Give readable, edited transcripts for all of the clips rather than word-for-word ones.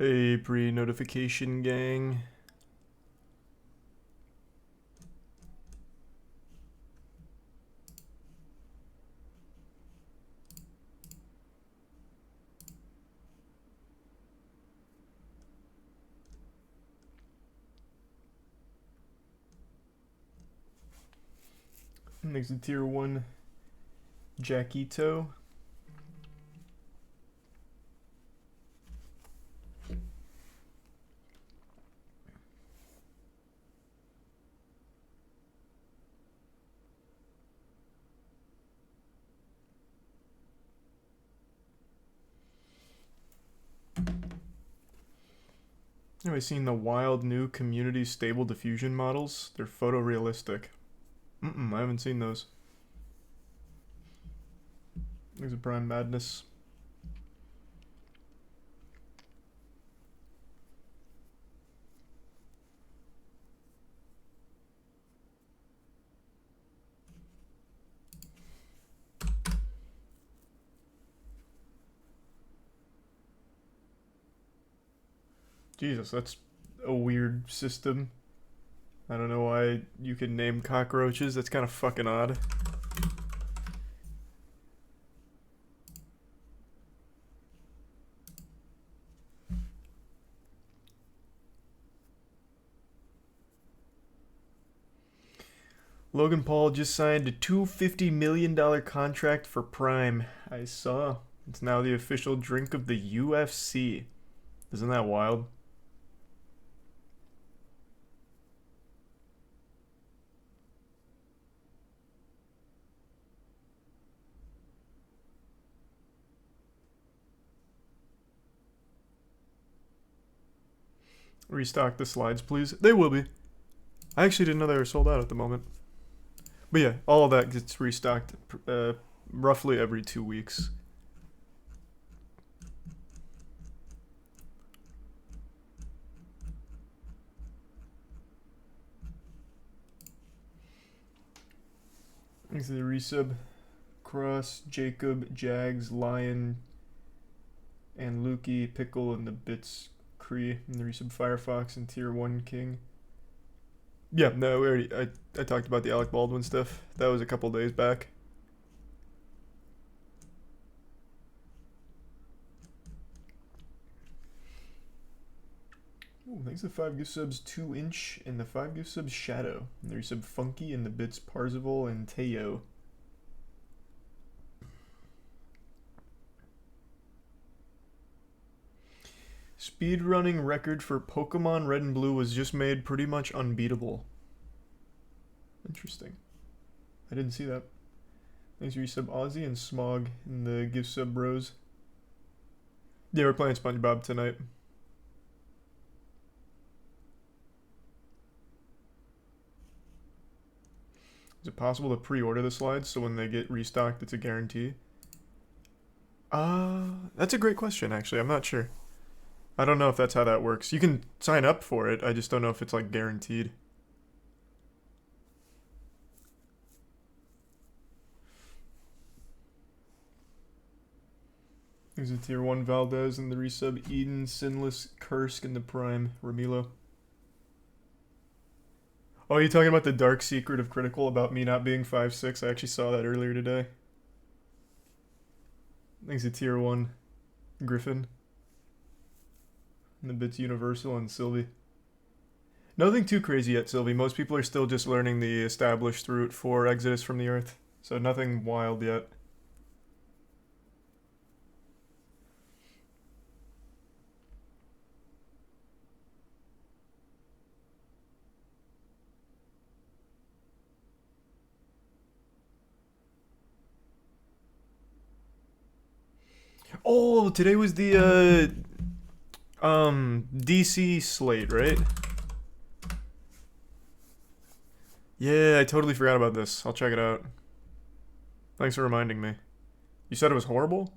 A pre-notification gang. Next to tier 1, Jackito. Have I seen the wild new community stable diffusion models? They're photorealistic. I haven't seen those. There's a Prime Madness. Jesus, that's a weird system. I don't know why you can name cockroaches. That's kind of fucking odd. Logan Paul just signed a $250 million contract for Prime. I saw. It's now the official drink of the UFC. Isn't that wild? Restock the slides, please. They will be. I actually didn't know they were sold out at the moment. But yeah, all of that gets restocked roughly every 2 weeks. Thanks to the resub. Cross, Jacob, Jags, Lion, and Lukey, Pickle, and the Bits Cree, and the resub Firefox and Tier 1 King. Yeah, no, we already, I talked about the Alec Baldwin stuff. That was a couple days back. Ooh, thanks to the 5 gift subs 2-inch and the 5 gift subs Shadow. And the resub Funky and the Bits Parzival and Teo. Speedrunning record for Pokemon Red and Blue was just made pretty much unbeatable. Interesting. I didn't see that. Thanks for resub Ozzy and Smog in the gift sub bros. Yeah, we're playing SpongeBob tonight. Is it possible to pre-order the slides so when they get restocked it's a guarantee? That's a great question actually. I'm not sure. I don't know if that's how that works. You can sign up for it. I just don't know if it's like guaranteed. There's a tier 1 Valdez and the resub Eden, Sinless, Kursk, and the Prime Ramilo. Oh, are you talking about the dark secret of Critikal about me not being 5'6"? I actually saw that earlier today. Thanks to tier 1 Griffin. And the Bits Universal and Sylvie. Nothing too crazy yet, Sylvie. Most people are still just learning the established route for Exodus from the Earth. So nothing wild yet. Oh, today was the DC slate, right? Yeah, I totally forgot about this. I'll check it out. Thanks for reminding me. You said it was horrible?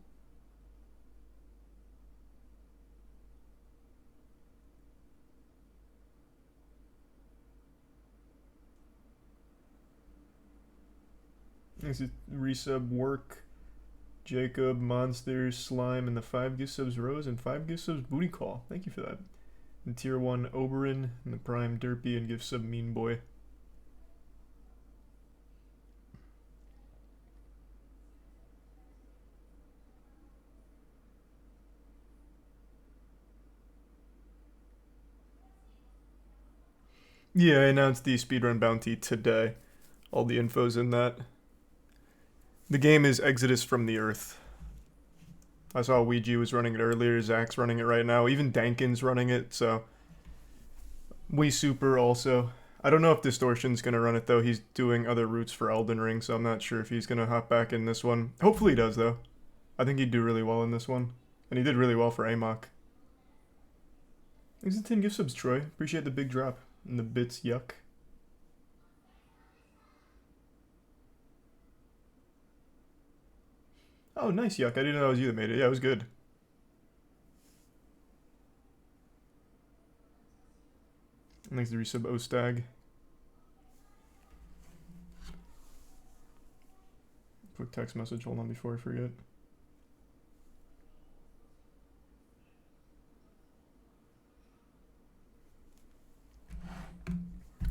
Thanks to resub work. Jacob, Monster, Slime, and the 5 gift subs Rose, and 5 gift subs Booty Call. Thank you for that. And tier 1 Oberon, and the Prime Derpy, and gift sub Mean Boy. Yeah, I announced the speedrun bounty today. All the info's in that. The game is Exodus from the Earth. I saw Ouija was running it earlier, Zach's running it right now, even Dankin's running it, so... We Super also. I don't know if Distortion's gonna run it though, he's doing other routes for Elden Ring, so I'm not sure if he's gonna hop back in this one. Hopefully he does though. I think he'd do really well in this one. And he did really well for Amok. Thanks to 10 gift subs, Troy. Appreciate the big drop. And the bits, yuck. Oh, nice, yuck. I didn't know that was you that made it. Yeah, it was good. Thanks to resub Ostag. Quick text message. Hold on before I forget.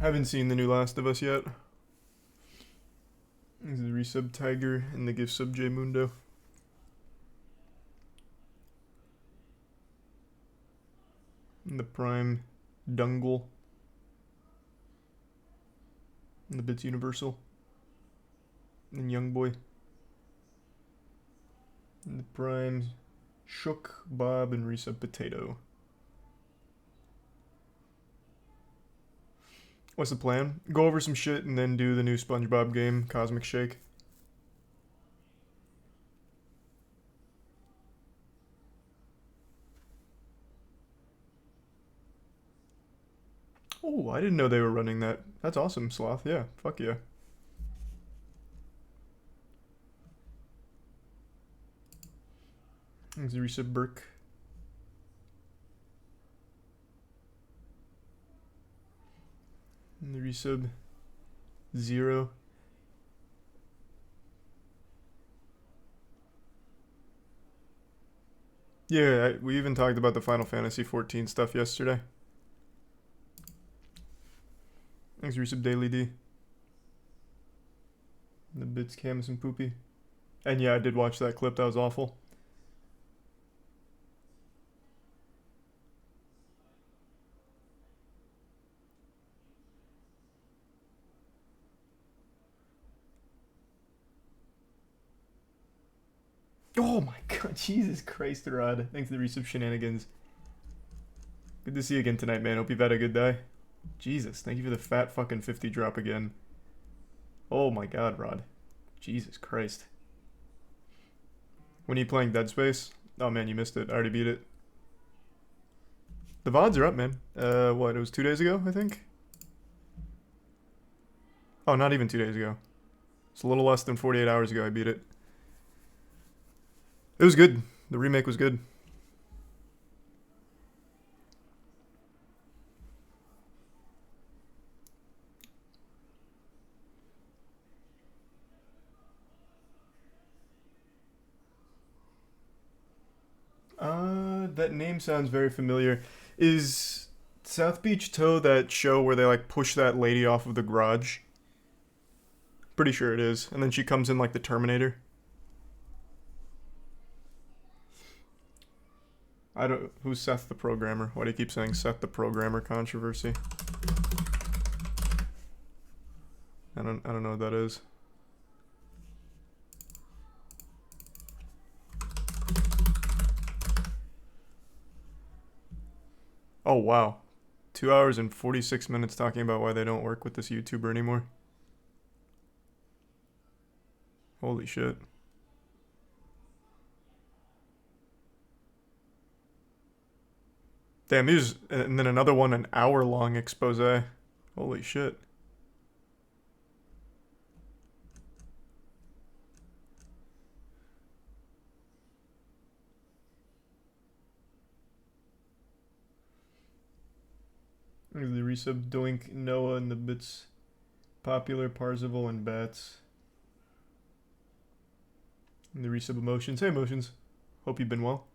Haven't seen the new Last of Us yet. This is the resub Tiger and the gift sub J Mundo. And the Prime Dungle. And the Bits Universal. And Young Boy. And the Prime Shook, Bob, and resub Potato. What's the plan? Go over some shit and then do the new SpongeBob game, Cosmic Shake. Oh, I didn't know they were running that. That's awesome, Sloth. Yeah, fuck yeah. Thanks, resub Burke. And the resub Zero. Yeah, we even talked about the Final Fantasy 14 stuff yesterday. Thanks, resub Daily D. And the Bits, Camus, and Poopy. And yeah, I did watch that clip. That was awful. Oh my god, Jesus Christ, Rod. Thanks to the resub Shenanigans. Good to see you again tonight, man. Hope you've had a good day. Jesus, thank you for the fat fucking 50 drop again. Oh my god, Rod. Jesus Christ. When are you playing Dead Space? Oh man, you missed it. I already beat it. The VODs are up, man. What, it was 2 days ago, I think? Oh, not even 2 days ago. It's a little less than 48 hours ago I beat it. It was good. The remake was good. That name sounds very familiar. Is South Beach Toe that show where they like push that lady off of the garage? Pretty sure it is. And then she comes in like the Terminator. I don't. Who's Seth the Programmer? Why do you keep saying Seth the Programmer controversy? I don't know what that is. Oh wow. 2 hours and 46 minutes talking about why they don't work with this YouTuber anymore. Holy shit. Damn, here's, and then another one, an hour-long expose. Holy shit. The resub Doink, Noah, and the Bits, Popular, Parzival, and Bats. And the resub emotions. Hey, emotions. Hope you've been well.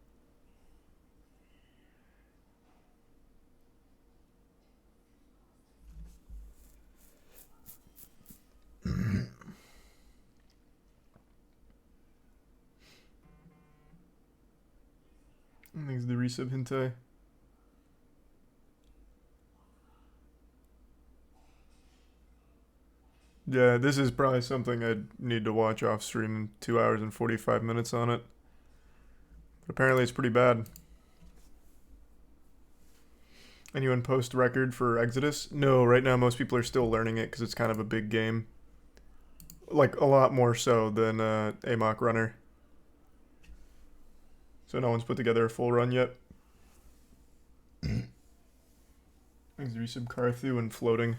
Thanks the resub hentai. Yeah, this is probably something I'd need to watch off stream. 2 hours and 45 minutes on it. But apparently it's pretty bad. Anyone post record for Exodus? No, right now most people are still learning it because it's kind of a big game. Like, a lot more so than Amok Runner. So no one's put together a full run yet. Thanks resub Carthu and floating.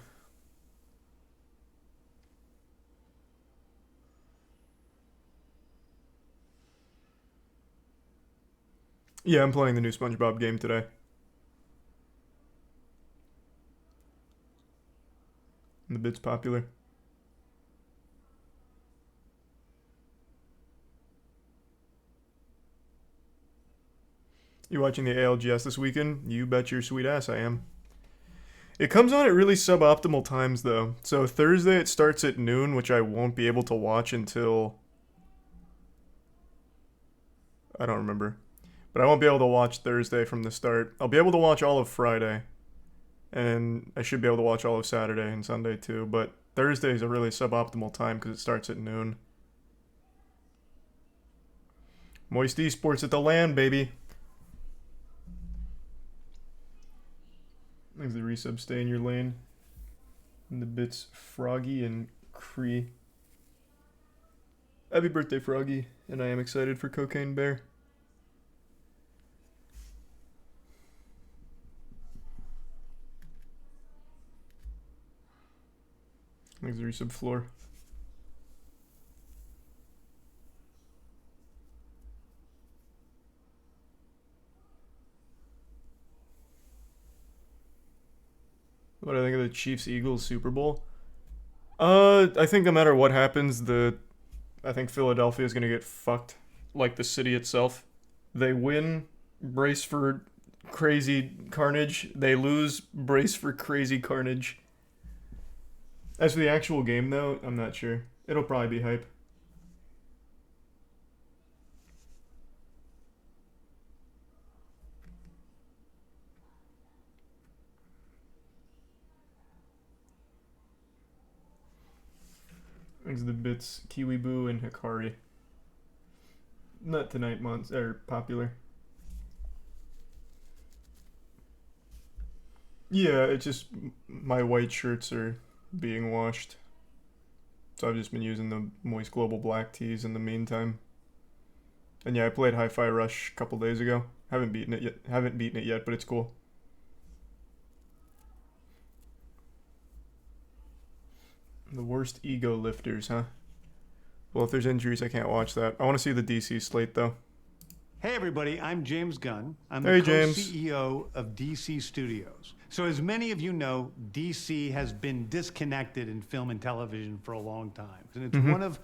Yeah, I'm playing the new SpongeBob game today. And the bit's popular. You watching the ALGS this weekend? You bet your sweet ass I am. It comes on at really suboptimal times though. So Thursday it starts at noon, which I won't be able to watch until... I don't remember. But I won't be able to watch Thursday from the start. I'll be able to watch all of Friday. And I should be able to watch all of Saturday and Sunday too. But Thursday is a really suboptimal time because it starts at noon. Moisty Sports at the LAN, baby. Thanks the resub, stay in your lane. And the bits Froggy and Cree. Happy birthday, Froggy. And I am excited for Cocaine Bear. Thanks the resub, Floor. What do I think of the Chiefs-Eagles Super Bowl? I think no matter what happens, I think Philadelphia is going to get fucked, like the city itself. They win, brace for crazy carnage. They lose, brace for crazy carnage. As for the actual game, though, I'm not sure. It'll probably be hype. Thanks the bits, Kiwi Boo and Hikari. Not tonight, popular. Yeah, it's just my white shirts are being washed. So I've just been using the Moist Global Black tees in the meantime. And yeah, I played Hi-Fi Rush a couple days ago. Haven't beaten it yet, but it's cool. The worst ego lifters, huh? Well, if there's injuries, I can't watch that. I want to see the DC slate, though. Hey, everybody. I'm James Gunn. I'm the co-CEO of DC Studios. So as many of you know, DC has been disconnected in film and television for a long time. And it's one of,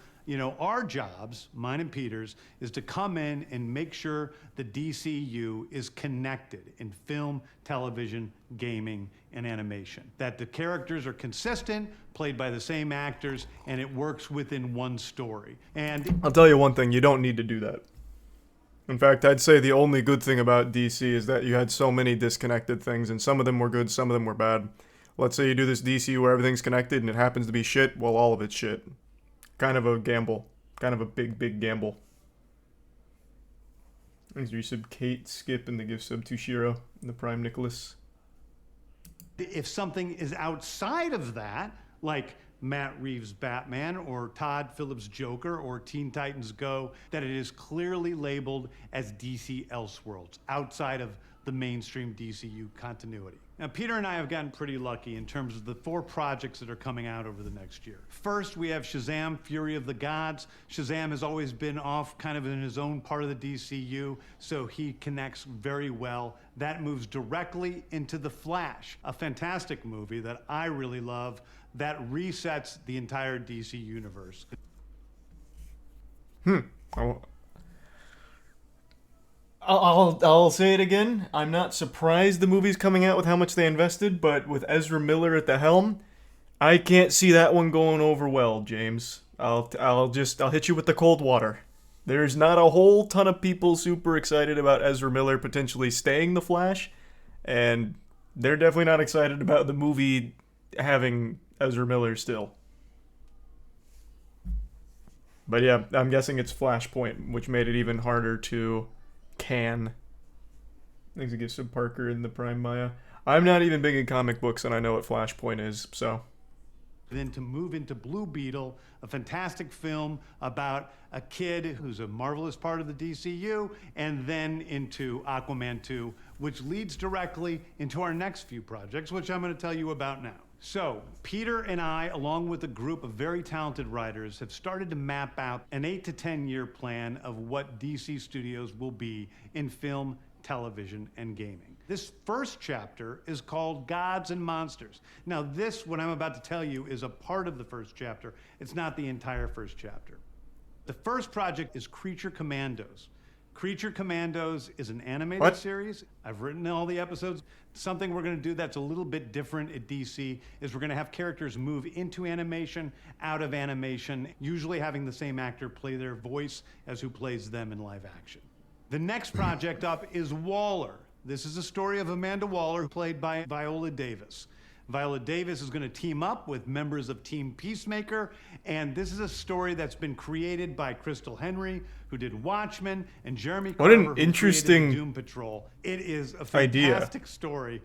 our jobs, mine and Peter's, is to come in and make sure the DCU is connected in film, television, gaming, and animation. That the characters are consistent, played by the same actors, and it works within one story. And I'll tell you one thing, you don't need to do that. In fact, I'd say the only good thing about DC is that you had so many disconnected things, and some of them were good, some of them were bad. Let's say you do this DC where everything's connected and it happens to be shit, well, all of it's shit. Kind of a gamble. Kind of a big, big gamble. Thanks for your sub, Kate, Skip, and the gift sub to Shiro, and the Prime Nicholas. If something is outside of that, like Matt Reeves' Batman or Todd Phillips' Joker or Teen Titans Go, that it is clearly labeled as DC Elseworlds, outside of the mainstream DCU continuity. Now, Peter and I have gotten pretty lucky in terms of the 4 projects that are coming out over the next year. First, we have Shazam! Fury of the Gods. Shazam has always been off kind of in his own part of the DCU, so he connects very well. That moves directly into The Flash, a fantastic movie that I really love that resets the entire DC universe. I'll, I'll say it again. I'm not surprised the movie's coming out with how much they invested, but with Ezra Miller at the helm, I can't see that one going over well, James. I'll hit you with the cold water. There's not a whole ton of people super excited about Ezra Miller potentially staying the Flash, and they're definitely not excited about the movie having Ezra Miller still. But yeah, I'm guessing it's Flashpoint, which made it even harder to can. Thanks to Gibson Parker in the Prime Maya. I'm not even big in comic books, and I know what Flashpoint is, so. Then to move into Blue Beetle, a fantastic film about a kid who's a marvelous part of the DCU, and then into Aquaman 2, which leads directly into our next few projects, which I'm going to tell you about now. So, Peter and I, along with a group of very talented writers, have started to map out an 8 to 10 year plan of what DC Studios will be in film, television, and gaming. This first chapter is called Gods and Monsters. Now, what I'm about to tell you, is a part of the first chapter. It's not the entire first chapter. The first project is Creature Commandos. Creature Commandos is an animated series. I've written all the episodes. Something we're going to do that's a little bit different at DC is we're going to have characters move into animation, out of animation, usually having the same actor play their voice as who plays them in live action. The next project up is Waller. This is a story of Amanda Waller, played by Viola Davis. Viola Davis is going to team up with members of Team Peacemaker, and this is a story that's been created by Crystal Henry, who did Watchmen, and Jeremy Carver, what an interesting who created the Doom Patrol. It is a fantastic story.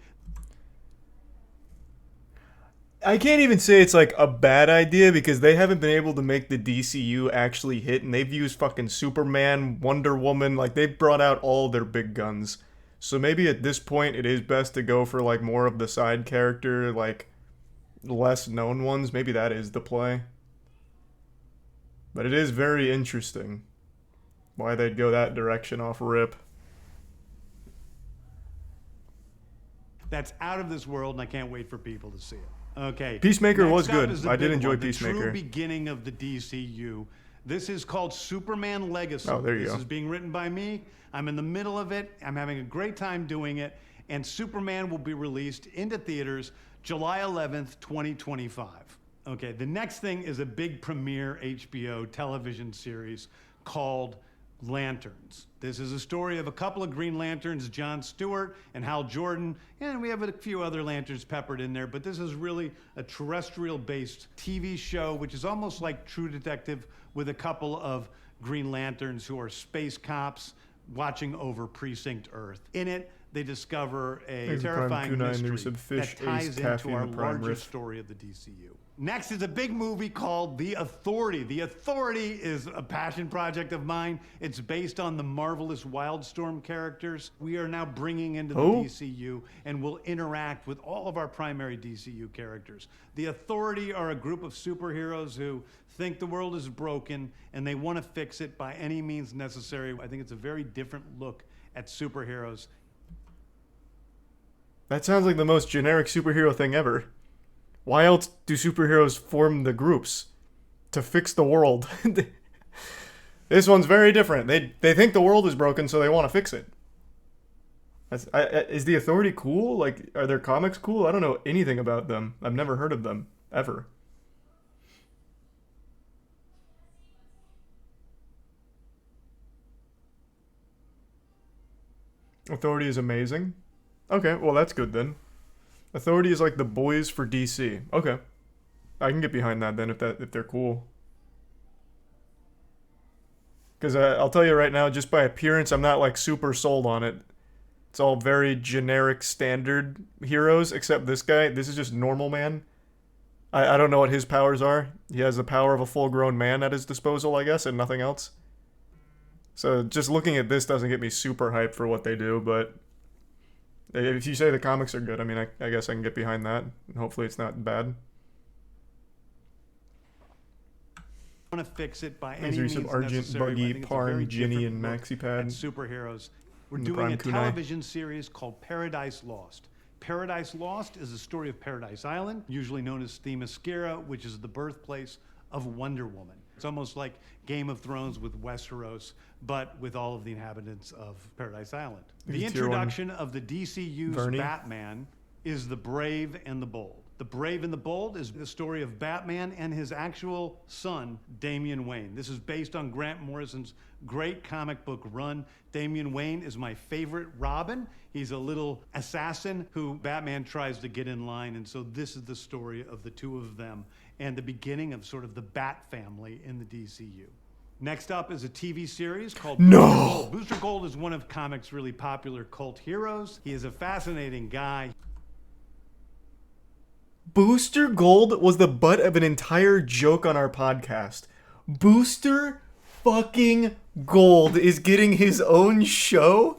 I can't even say it's like a bad idea because they haven't been able to make the DCU actually hit, and they've used fucking Superman, Wonder Woman, like they've brought out all their big guns. So maybe at this point it is best to go for like more of the side character, like less known ones. Maybe that is the play. But it is very interesting why they'd go that direction off rip. That's out of this world, and I can't wait for people to see it. Okay. Peacemaker was good. I did enjoy Peacemaker. The true beginning of the DCU. This is called Superman Legacy. Oh, there you go. This is being written by me. I'm in the middle of it. I'm having a great time doing it. And Superman will be released into theaters July 11th, 2025. Okay, the next thing is a big premiere HBO television series called Lanterns. This is a story of a couple of Green Lanterns, John Stewart and Hal Jordan, and we have a few other Lanterns peppered in there, but this is really a terrestrial-based TV show, which is almost like True Detective, with a couple of Green Lanterns who are space cops watching over Precinct Earth. In it, they discover a terrifying mystery that ties into our larger story of the DCU. Next is a big movie called The Authority. The Authority is a passion project of mine. It's based on the marvelous Wildstorm characters we are now bringing into the DCU, and will interact with all of our primary DCU characters. The Authority are a group of superheroes who think the world is broken, and they want to fix it by any means necessary. I think it's a very different look at superheroes. That sounds like the most generic superhero thing ever. Why else do superheroes form the groups? To fix the world. This one's very different. They think the world is broken, so they want to fix it. Is the Authority cool? Like, are their comics cool? I don't know anything about them. I've never heard of them, ever. Authority is amazing. Okay, well that's good then. Authority is like the boys for DC. Okay. I can get behind that then if they're cool. Because I'll tell you right now, just by appearance, I'm not like super sold on it. It's all very generic standard heroes, except this guy. This is just normal man. I don't know what his powers are. He has the power of a full-grown man at his disposal, I guess, and nothing else. So just looking at this doesn't get me super hyped for what they do, but if you say the comics are good, I mean, I guess I can get behind that. And hopefully it's not bad. I want to fix it by any means Argent, necessary. Buggy, Parn, Ginny, and MaxiPad. Superheroes. We're doing a television series called Paradise Lost. Paradise Lost is the story of Paradise Island, usually known as Themyscira, which is the birthplace of Wonder Woman. It's almost like Game of Thrones with Westeros, but with all of the inhabitants of Paradise Island. The introduction of the DCU's Batman is The Brave and the Bold. The Brave and the Bold is the story of Batman and his actual son, Damian Wayne. This is based on Grant Morrison's great comic book run. Damian Wayne is my favorite Robin. He's a little assassin who Batman tries to get in line, and so this is the story of the two of them and the beginning of sort of the Bat family in the DCU. Next up is a TV series called Booster Gold. Booster Gold is one of comics' really popular cult heroes. He is a fascinating guy. Booster Gold was the butt of an entire joke on our podcast. Booster fucking Gold is getting his own show?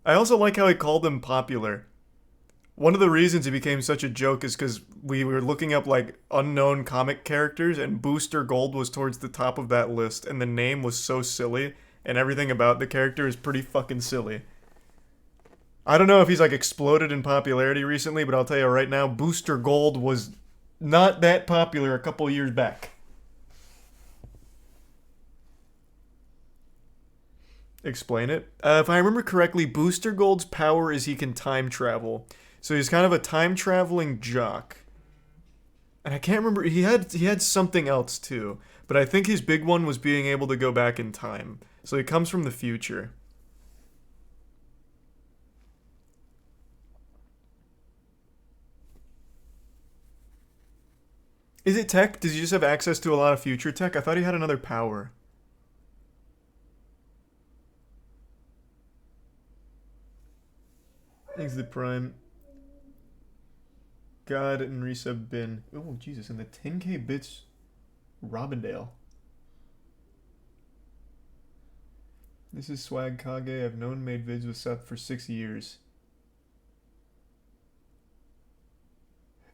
I also like how he called him popular. One of the reasons he became such a joke is because we were looking up like unknown comic characters and Booster Gold was towards the top of that list and the name was so silly and everything about the character is pretty fucking silly. I don't know if he's like exploded in popularity recently, but I'll tell you right now, Booster Gold was not that popular a couple years back. Explain it. If I remember correctly, Booster Gold's power is he can time travel. So he's kind of a time traveling jock. And I can't remember, he had something else too. But I think his big one was being able to go back in time. So he comes from the future. Is it tech? Does he just have access to a lot of future tech? I thought he had another power. Thanks the Prime. God and resub bin. Oh, Jesus. And the 10k bits Robindale. This is Swag Kage. I've known made vids with Seth for 6 years.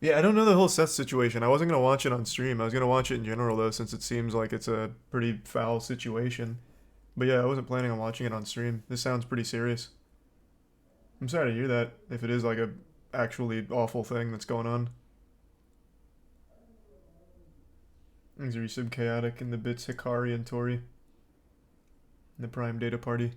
Yeah, I don't know the whole Seth situation. I wasn't going to watch it on stream. I was going to watch it in general, though, since it seems like it's a pretty foul situation. But yeah, I wasn't planning on watching it on stream. This sounds pretty serious. I'm sorry to hear that, if it is like a actually awful thing that's going on. Things are resub chaotic in the bits Hikari and Tori. In the Prime Data Party.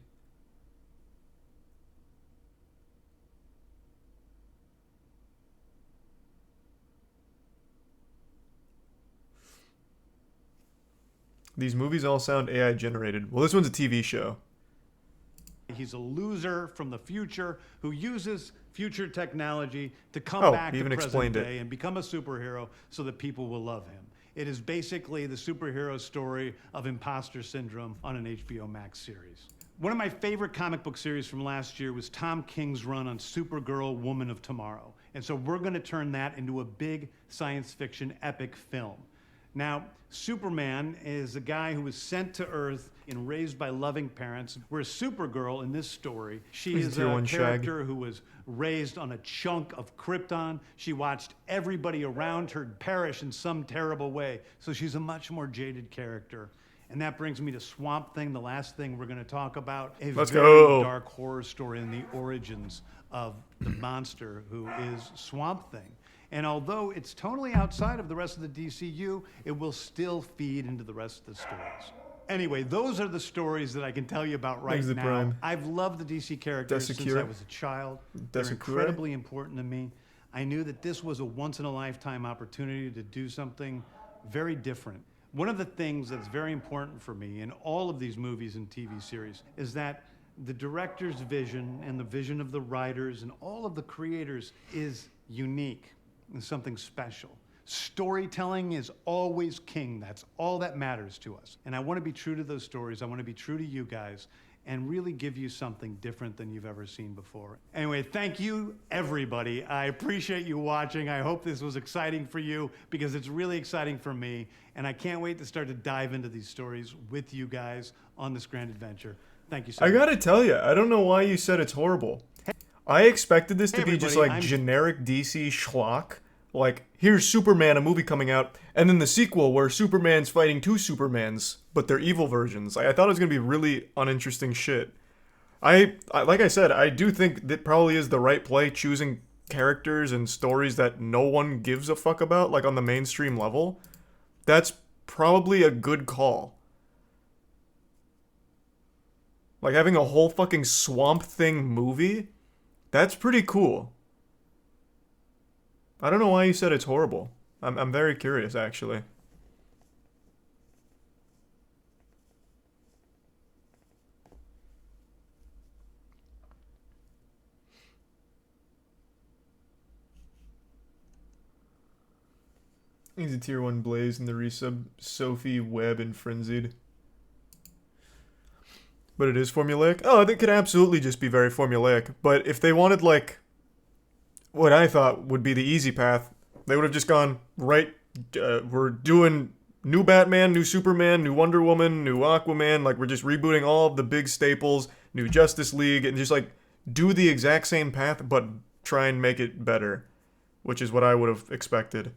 These movies all sound AI generated. Well, this one's a TV show. He's a loser from the future who uses future technology to come back to present day and become a superhero so that people will love him. It is basically the superhero story of imposter syndrome on an HBO Max series. One of my favorite comic book series from last year was Tom King's run on Supergirl, Woman of Tomorrow. And so we're going to turn that into a big science fiction epic film. Now, Superman is a guy who was sent to Earth and raised by loving parents, whereas Supergirl in this story, she is a character who was raised on a chunk of Krypton. She watched everybody around her perish in some terrible way, so she's a much more jaded character. And that brings me to Swamp Thing, the last thing we're going to talk about. A very dark horror story in the origins of the monster who is Swamp Thing. And although it's totally outside of the rest of the DCU, it will still feed into the rest of the stories. Anyway, those are the stories that I can tell you about right now. Prime. I've loved the DC characters since I was a child. They're incredibly important to me. I knew that this was a once-in-a-lifetime opportunity to do something very different. One of the things that's very important for me in all of these movies and TV series is that the director's vision and the vision of the writers and all of the creators is unique. And something special. Storytelling is always king. That's all that matters to us. And I want to be true to those stories. I want to be true to you guys and really give you something different than you've ever seen before. Anyway, thank you, everybody. I appreciate you watching. I hope this was exciting for you because it's really exciting for me. And I can't wait to start to dive into these stories with you guys on this grand adventure. Thank you so much. I gotta tell you, I don't know why you said it's horrible. I expected this to be just like generic DC schlock. Like, here's Superman, a movie coming out, and then the sequel where Superman's fighting two Supermans, but they're evil versions. I thought it was going to be really uninteresting shit. I like I said, I do think that probably is the right play, choosing characters and stories that no one gives a fuck about, like on the mainstream level. That's probably a good call. Like, having a whole fucking Swamp Thing movie? That's pretty cool. I don't know why you said it's horrible. I'm very curious, actually. He's a tier 1 Blaze in the resub. Sophie, Webb, and Frenzied. But it is formulaic? Oh, it could absolutely just be very formulaic. But if they wanted, like, what I thought would be the easy path, they would have just gone, right, we're doing new Batman, new Superman, new Wonder Woman, new Aquaman. Like, we're just rebooting all of the big staples, new Justice League, and just, like, do the exact same path, but try and make it better. Which is what I would have expected.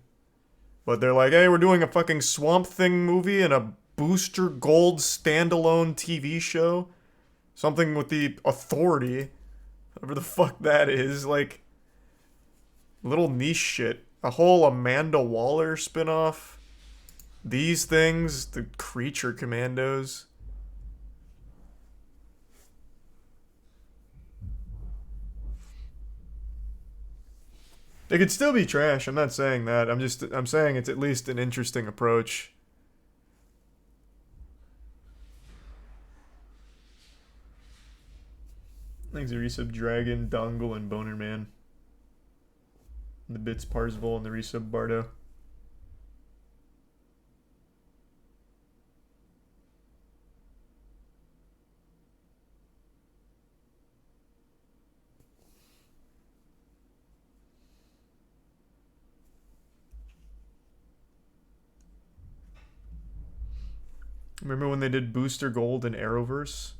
But they're like, hey, we're doing a fucking Swamp Thing movie and a Booster Gold standalone TV show. Something with the Authority. Whatever the fuck that is. Like, little niche shit. A whole Amanda Waller spinoff. These things. The Creature Commandos. It could still be trash. I'm not saying that. I'm saying it's at least an interesting approach. Thanks to resub Dragon, Dongle, and Boner Man. The bits Parzival and the resub Bardo. Remember when they did Booster Gold and Arrowverse?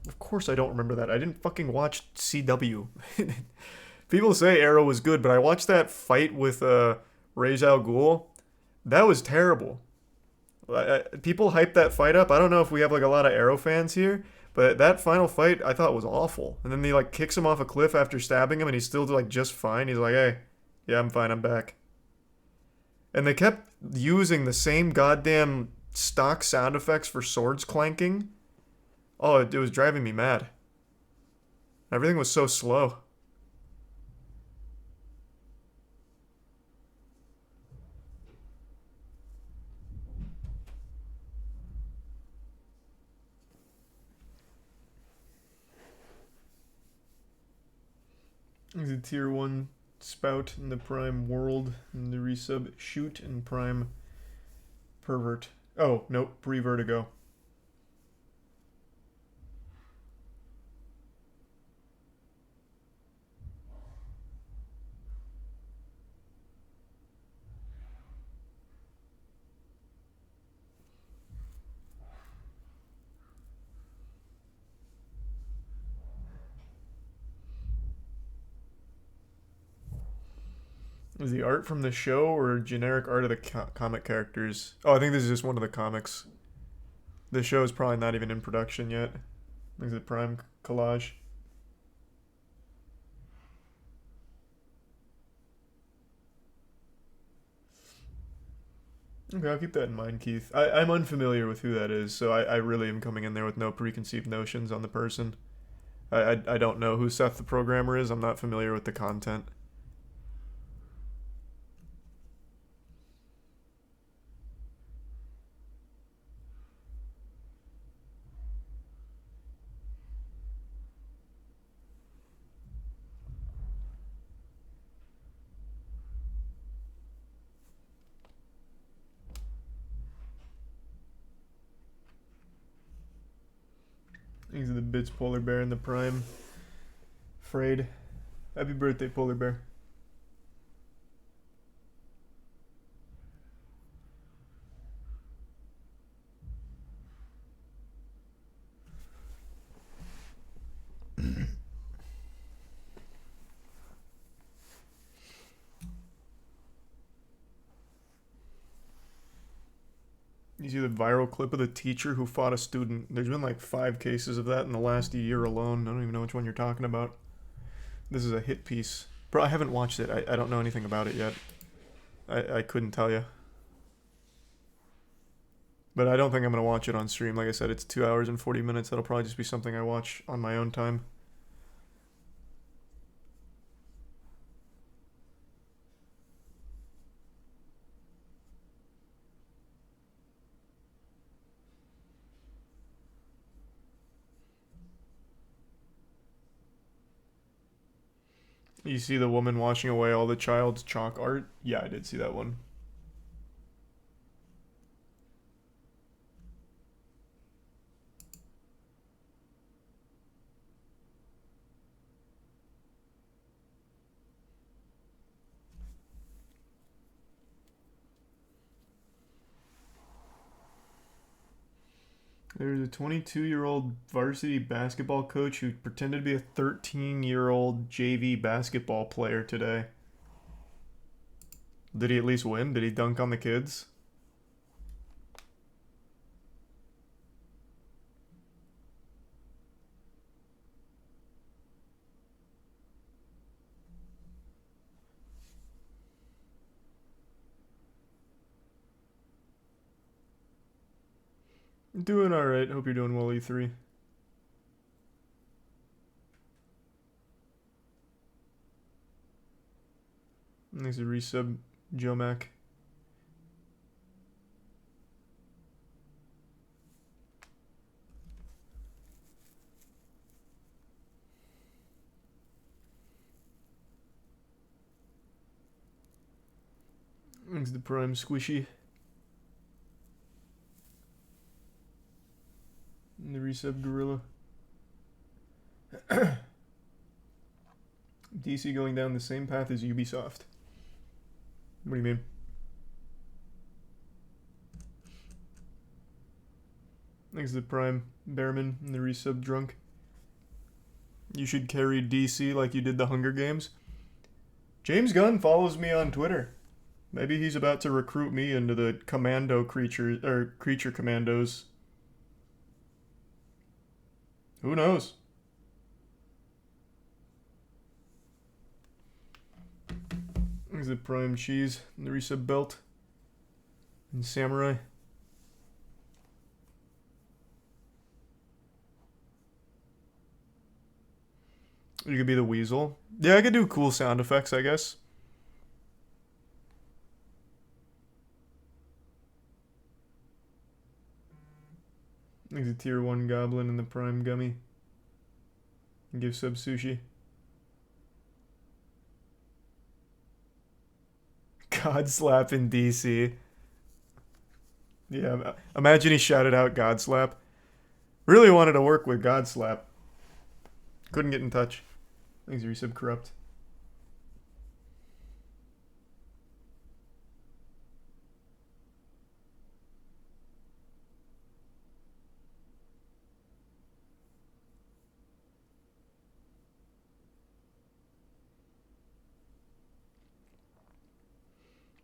Of course I don't remember that. I didn't fucking watch CW. People say Arrow was good, but I watched that fight with Ra's al Ghul. That was terrible. People hype that fight up. I don't know if we have like a lot of Arrow fans here, but that final fight I thought was awful. And then he like kicks him off a cliff after stabbing him, and he's still like just fine. He's like, hey, yeah, I'm fine, I'm back. And they kept using the same goddamn stock sound effects for swords clanking. Oh, it was driving me mad. Everything was so slow. There's a tier 1 Spout in the Prime World, and the resub Shoot and Prime Pervert. Oh, nope, Pre-Vertigo. Is the art from the show or generic art of the comic characters? Oh, I think this is just one of the comics. The show is probably not even in production yet. Is it Prime Collage? Okay, I'll keep that in mind, Keith. I'm unfamiliar with who that is, so I really am coming in there with no preconceived notions on the person. I don't know who Seth the Programmer is. I'm not familiar with the content. These are the bits Polar Bear and the Prime. Frayed. Happy birthday, Polar Bear. You see the viral clip of the teacher who fought a student. There's been like 5 cases of that in the last year alone. I don't even know which one you're talking about. This is a hit piece. Bro, I haven't watched it. I don't know anything about it yet. I couldn't tell you. But I don't think I'm going to watch it on stream. Like I said, it's 2 hours and 40 minutes. That'll probably just be something I watch on my own time. You see the woman washing away all the child's chalk art? Yeah, I did see that one. There's a 22-year-old varsity basketball coach who pretended to be a 13-year-old JV basketball player today. Did he at least win? Did he dunk on the kids? Doing alright. Hope you're doing well, E3. There's a resub, Joe Mac. There's the Prime Squishy. And the resub Gorilla. DC going down the same path as Ubisoft. What do you mean? Thanks to the Prime Bearman and the resub Drunk. You should carry DC like you did the Hunger Games. James Gunn follows me on Twitter. Maybe he's about to recruit me into the commando creature commandos. Who knows? There's the Prime Cheese and the resub Belt and Samurai. You could be the Weasel. Yeah, I could do cool sound effects, I guess. There's a tier 1 goblin and the Prime Gummy. And give sub sushi. God slap in DC. Yeah, imagine he shouted out God slap. Really wanted to work with God slap. Couldn't get in touch. Thanks, resub corrupt.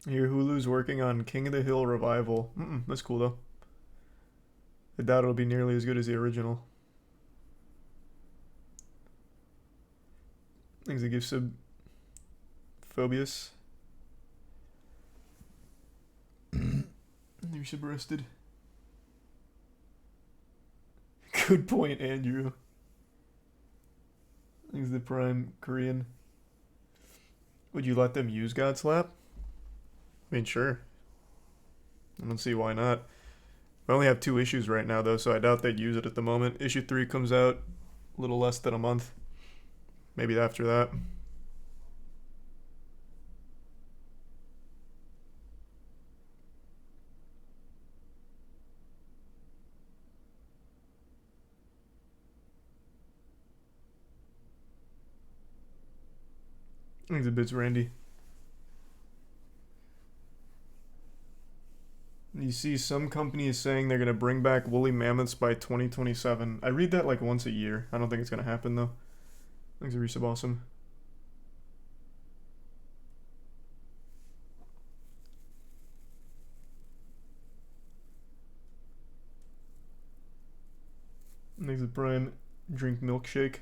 Here, Hulu's working on King of the Hill revival. That's cool though. I doubt it'll be nearly as good as the original. Thanks to give sub Phobius. You're sub arrested. Good point, Andrew. Thanks to the Prime Korean. Would you let them use God Slap? I mean, sure. I don't see why not. We only have 2 issues right now, though, so I doubt they'd use it at the moment. Issue 3 comes out a little less than a month. Maybe after that. Thanks a bit, Randy. You see some companies saying they're going to bring back woolly mammoths by 2027. I read that like once a year. I don't think it's going to happen though. Thanks, resub awesome. Thanks to Prime Drink Milkshake.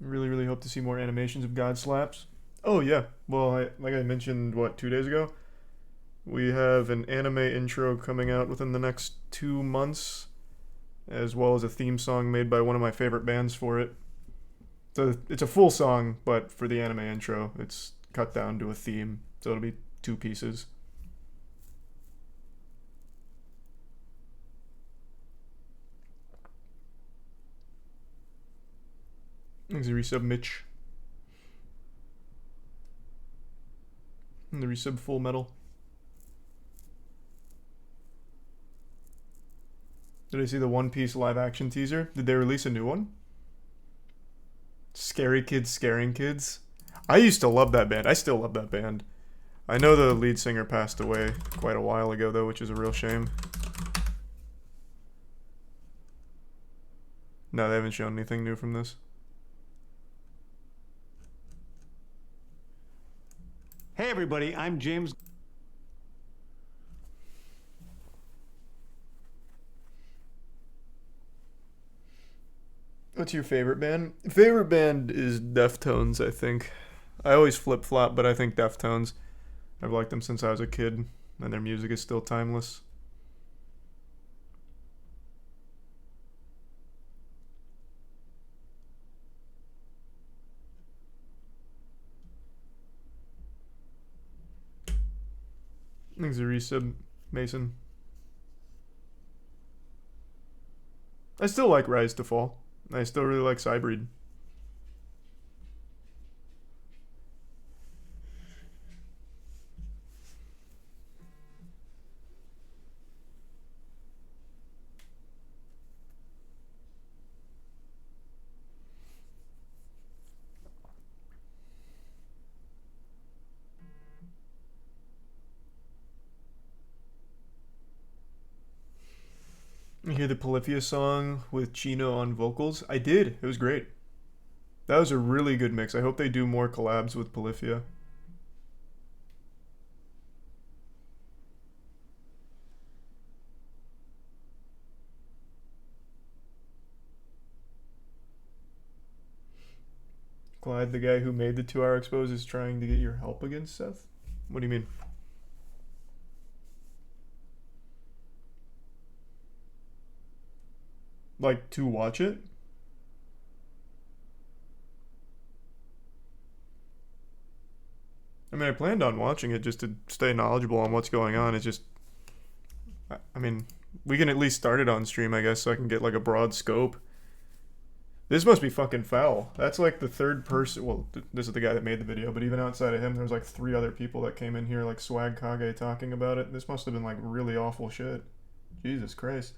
Really, really hope to see more animations of God Slaps. Oh yeah, well, like I mentioned, what, 2 days ago? We have an anime intro coming out within the next 2 months, as well as a theme song made by one of my favorite bands for it. So it's a full song, but for the anime intro, it's cut down to a theme, so it'll be 2 pieces. Thanks, the resub Mitch. And the resub Full Metal. Did I see the One Piece live action teaser? Did they release a new one? Scary Kids Scaring Kids? I used to love that band. I still love that band. I know the lead singer passed away quite a while ago, though, which is a real shame. No, they haven't shown anything new from this. Hey everybody, I'm James. What's your favorite band? Favorite band is Deftones, I think. I always flip-flop, but I think Deftones. I've liked them since I was a kid, and their music is still timeless. Thanks a resub, Mason. I still like Rise to Fall. I still really like Cybreed. You hear the Polyphia song with Chino on vocals? I did. It was great. That was a really good mix. I hope they do more collabs with Polyphia. Clyde, the guy who made the 2-hour expose, is trying to get your help against Seth? What do you mean? Like, to watch it? I mean, I planned on watching it just to stay knowledgeable on what's going on. It's just, I mean, we can at least start it on stream, I guess, so I can get like a broad scope. This must be fucking foul. That's like the third person. Well, this is the guy that made the video, but even outside of him, there's like 3 other people that came in here, like Swag Kage, talking about it. This must have been like really awful shit. Jesus Christ.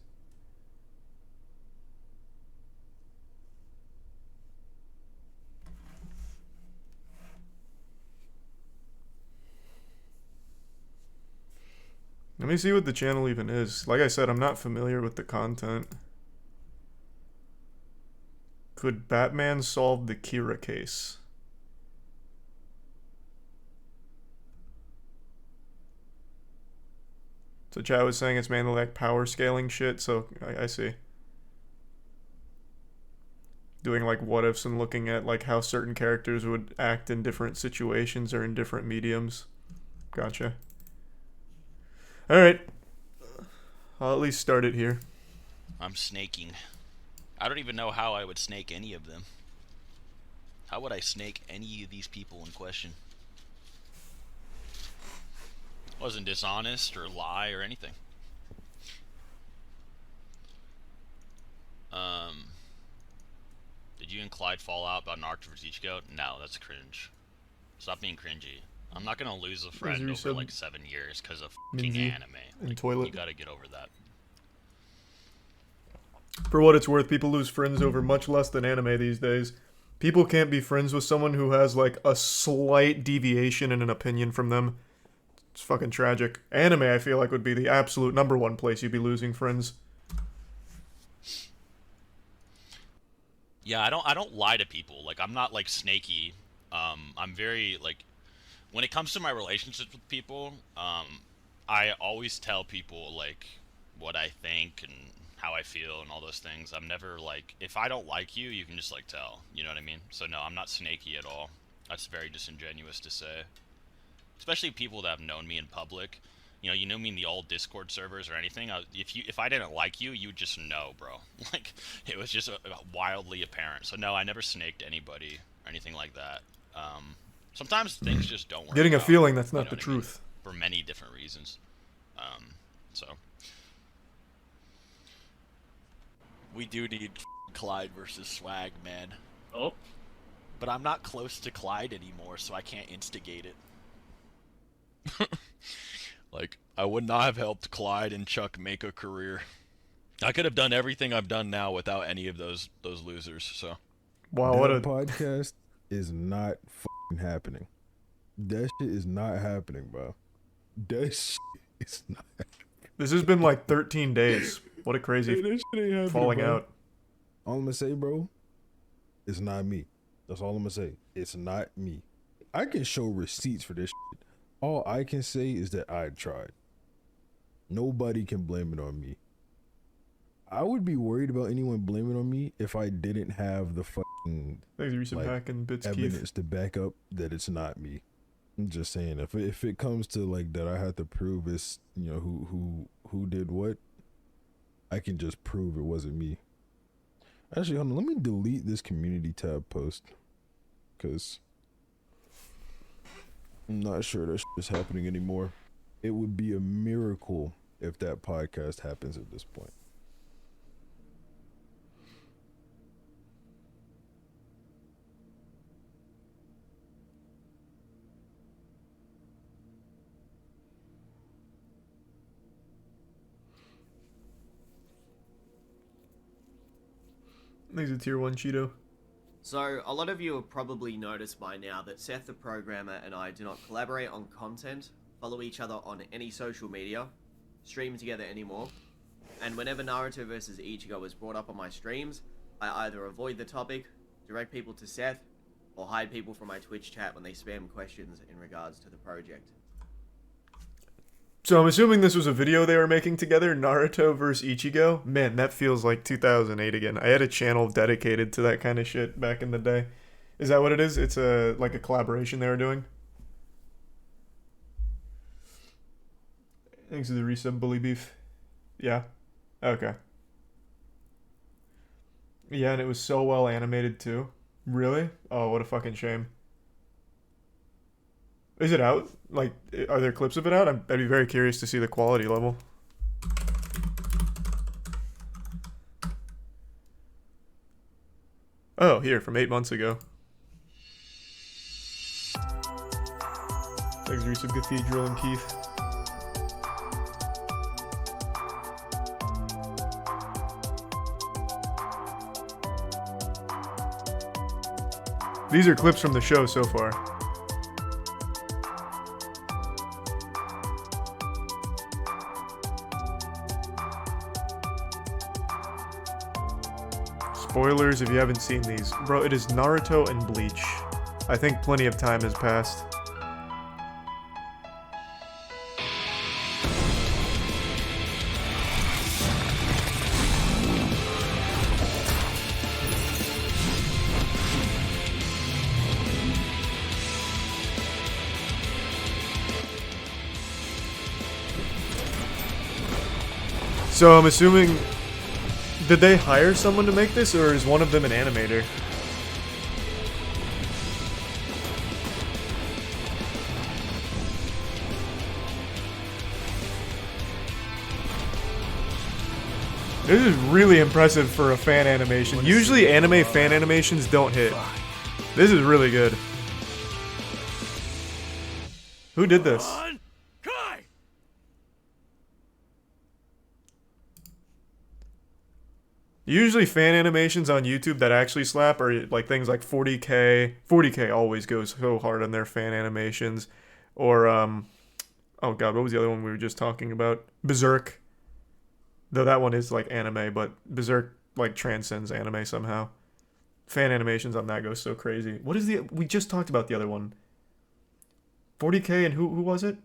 Let me see what the channel even is. Like I said, I'm not familiar with the content. Could Batman solve the Kira case? So Chad was saying it's mainly like power scaling shit, so I see. Doing like what ifs and looking at like how certain characters would act in different situations or in different mediums. Gotcha. Alright. I'll at least start it here. I'm snaking. I don't even know how I would snake any of them. How would I snake any of these people in question? Wasn't dishonest or lie or anything. Did you and Clyde fall out about Narc vs. Ichigo? No, that's cringe. Stop being cringy. I'm not gonna lose a friend over like 7 years because of fucking anime. Like, toilet. You gotta get over that. For what it's worth, people lose friends over much less than anime these days. People can't be friends with someone who has like a slight deviation in an opinion from them. It's fucking tragic. Anime, I feel like, would be the absolute #1 place you'd be losing friends. Yeah, I don't lie to people. Like, I'm not like snaky. I'm very like, when it comes to my relationships with people, I always tell people like what I think and how I feel and all those things. I'm never like, if I don't like you, you can just like tell. You know what I mean? So no, I'm not snaky at all. That's very disingenuous to say. Especially people that have known me in public. You know me in the old Discord servers or anything. If I didn't like you, you would just know, bro. Like, it was just wildly apparent. So no, I never snaked anybody or anything like that. Sometimes things just don't work. Getting a out, feeling that's not the truth. For many different reasons. So. We do need Clyde versus Swag, man. Oh. But I'm not close to Clyde anymore, so I can't instigate it. Like, I would not have helped Clyde and Chuck make a career. I could have done everything I've done now without any of those losers, so. Wow, what a podcast is not fucking happening. That shit is not happening, bro. That shit is not happening. This has been like 13 days. What a crazy falling out. All I'm gonna say, bro, it's not me. That's all I'm gonna say. It's not me. I can show receipts for this shit. All I can say is that I tried. Nobody can blame it on me. I would be worried about anyone blaming on me if I didn't have the fucking evidence to back up that it's not me. I'm just saying, if it comes to like that, I have to prove it's who did what. I can just prove it wasn't me. Actually, hold on, let me delete this community tab post, cause I'm not sure that shit is happening anymore. It would be a miracle if that podcast happens at this point. He's a tier 1 Cheeto. So, a lot of you have probably noticed by now that Seth the programmer and I do not collaborate on content, follow each other on any social media, stream together anymore, and whenever Naruto vs Ichigo is brought up on my streams, I either avoid the topic, direct people to Seth, or hide people from my Twitch chat when they spam questions in regards to the project. So I'm assuming this was a video they were making together, Naruto vs Ichigo. Man, that feels like 2008 again. I had a channel dedicated to that kind of shit back in the day. Is that what it is? It's like a collaboration they were doing? Thanks to the resub, Bully Beef. Yeah? Okay. Yeah, and it was so well animated too. Really? Oh, what a fucking shame. Is it out? Like, are there clips of it out? I'd be very curious to see the quality level. Oh, here, from 8 months ago. Thanks, Resub Cathedral and Keith. These are clips from the show so far. Spoilers if you haven't seen these. Bro, it is Naruto and Bleach. I think plenty of time has passed. So I'm assuming... Did they hire someone to make this, or is one of them an animator? This is really impressive for a fan animation. Usually anime fan animations don't hit. This is really good. Who did this? Usually fan animations on YouTube that actually slap are like things like 40K. 40K always goes so hard on their fan animations. Or, oh god, what was the other one we were just talking about? Berserk. Though that one is like anime, but Berserk like transcends anime somehow. Fan animations on that go so crazy. What is the... We just talked about the other one. 40K and who was it?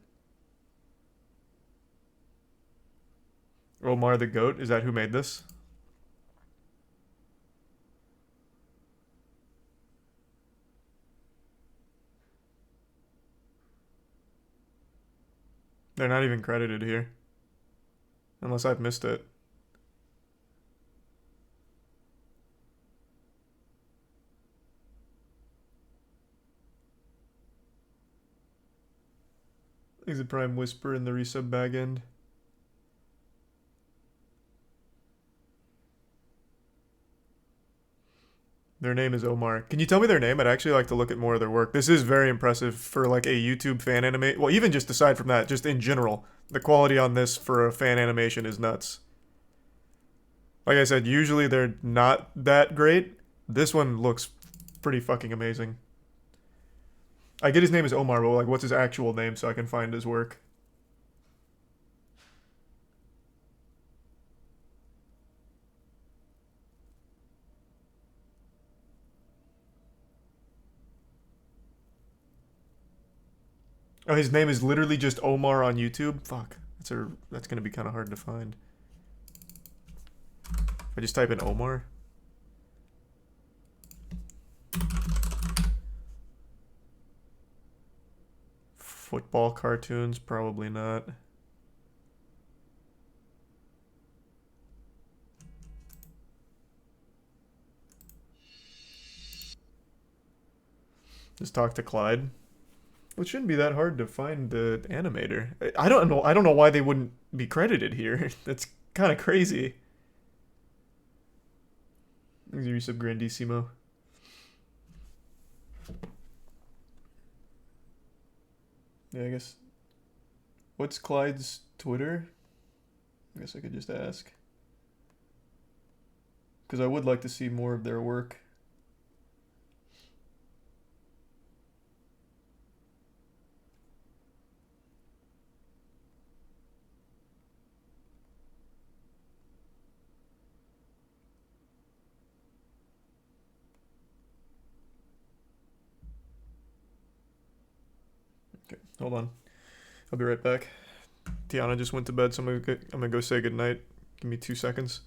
Omar the Goat, is that who made this? They're not even credited here. Unless I've missed it. Is it Prime Whisper in the resub bag end? Their name is Omar. Can you tell me their name? I'd actually like to look at more of their work. This is very impressive for like a YouTube fan anime. Well, even just aside from that, just in general, the quality on this for a fan animation is nuts. Like I said, usually they're not that great. This one looks pretty fucking amazing. I get his name is Omar, but like what's his actual name so I can find his work? Oh, his name is literally just Omar on YouTube? Fuck. That's gonna be kind of hard to find. If I just type in Omar. Football cartoons? Probably not. Just talk to Clyde. Well, it shouldn't be that hard to find the animator. I don't know why they wouldn't be credited here. That's kind of crazy. Thanks, Resub Grandissimo. Yeah, I guess. What's Clyde's Twitter? I guess I could just ask. Because I would like to see more of their work. Okay, hold on. I'll be right back. Tiana just went to bed, so I'm gonna go say goodnight. Give me 2 seconds.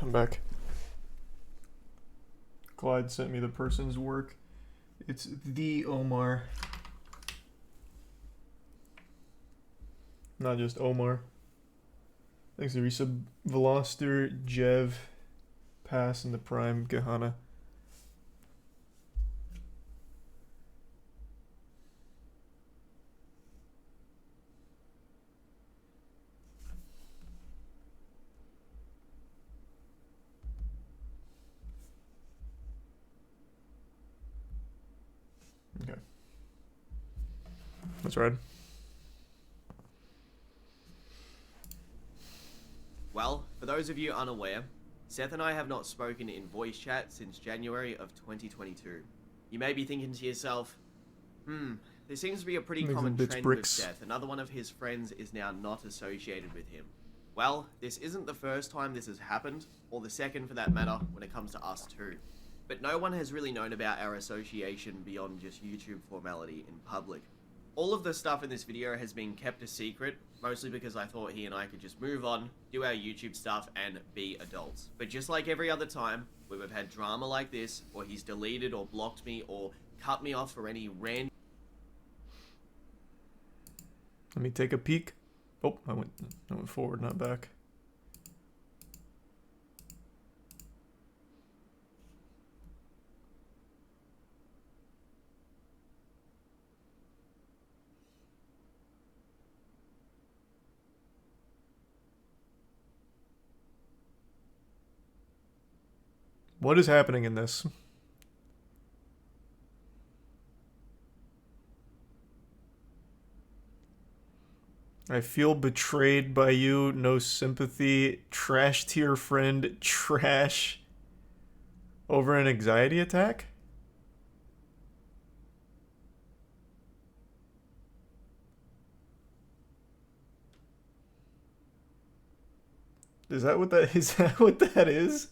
I'm back. Clyde sent me the person's work. It's the Omar. Not just Omar. Thanks to Resub, Veloster, Jev, Pass, and the Prime, Gahana. Okay. That's right. Well, for those of you unaware, Seth and I have not spoken in voice chat since January of 2022. You may be thinking to yourself, there seems to be a pretty common trend with Seth. Another one of his friends is now not associated with him. Well, this isn't the first time this has happened, or the second for that matter, when it comes to us too. But no one has really known about our association beyond just YouTube formality in public. All of the stuff in this video has been kept a secret, mostly because I thought he and I could just move on, do our YouTube stuff, and be adults. But just like every other time, where we've had drama like this, or he's deleted or blocked me, or cut me off for any random... Let me take a peek. Oh, I went forward, not back. What is happening in this? I feel betrayed by you, no sympathy, trash tier friend, trash. Over an anxiety attack? Is that what that is? That what that is?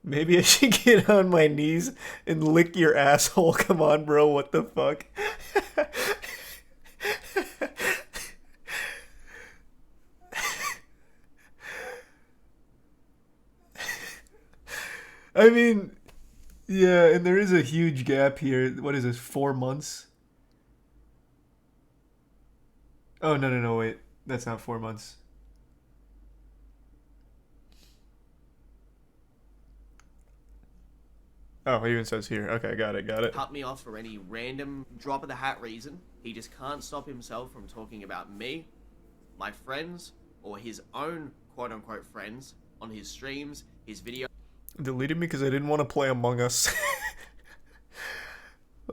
Maybe I should get on my knees and lick your asshole. Come on, bro. What the fuck? I mean, yeah, and there is a huge gap here. What is this, 4 months? Oh, no, wait. That's not 4 months. Oh, it even says here. Okay, got it. Cut me off for any random drop of the hat reason. He just can't stop himself from talking about me, my friends, or his own quote-unquote friends on his streams, his videos. Deleted me because I didn't want to play Among Us.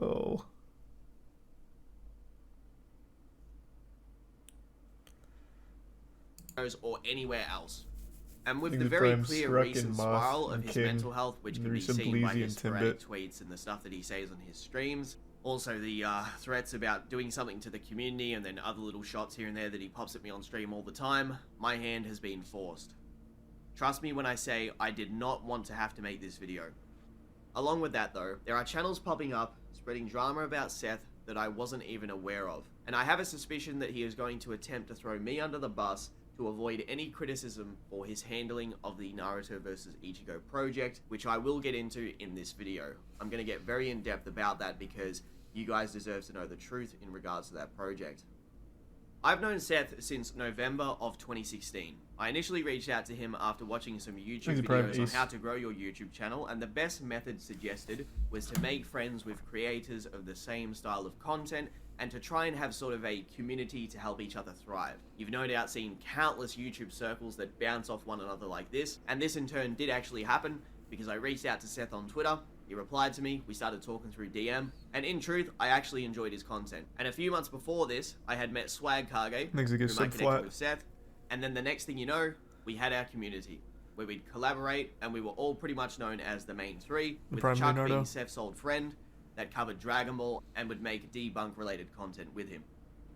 Oh. Or anywhere else. And with the very clear recent spiral of his mental health, which can be seen by his sporadic tweets and the stuff that he says on his streams. Also the threats about doing something to the community and then other little shots here and there that he pops at me on stream all the time. My hand has been forced. Trust me when I say I did not want to have to make this video. Along with that though, there are channels popping up spreading drama about Seth that I wasn't even aware of. And I have a suspicion that he is going to attempt to throw me under the bus to avoid any criticism for his handling of the Naruto vs Ichigo project, which I will get into in this video. I'm going to get very in-depth about that because you guys deserve to know the truth in regards to that project. I've known Seth since November of 2016. I initially reached out to him after watching some YouTube videos on how to grow your YouTube channel, and the best method suggested was to make friends with creators of the same style of content and to try and have sort of a community to help each other thrive. You've no doubt seen countless YouTube circles that bounce off one another like this, and this in turn did actually happen because I reached out to Seth on Twitter, he replied to me, we started talking through DM, and in truth, I actually enjoyed his content. And a few months before this, I had met Swag Kage, who I connected with Seth, and then the next thing you know, we had our community, where we'd collaborate, and we were all pretty much known as the main three, with Chuck being Seth's old friend, that covered Dragon Ball and would make debunk related content with him.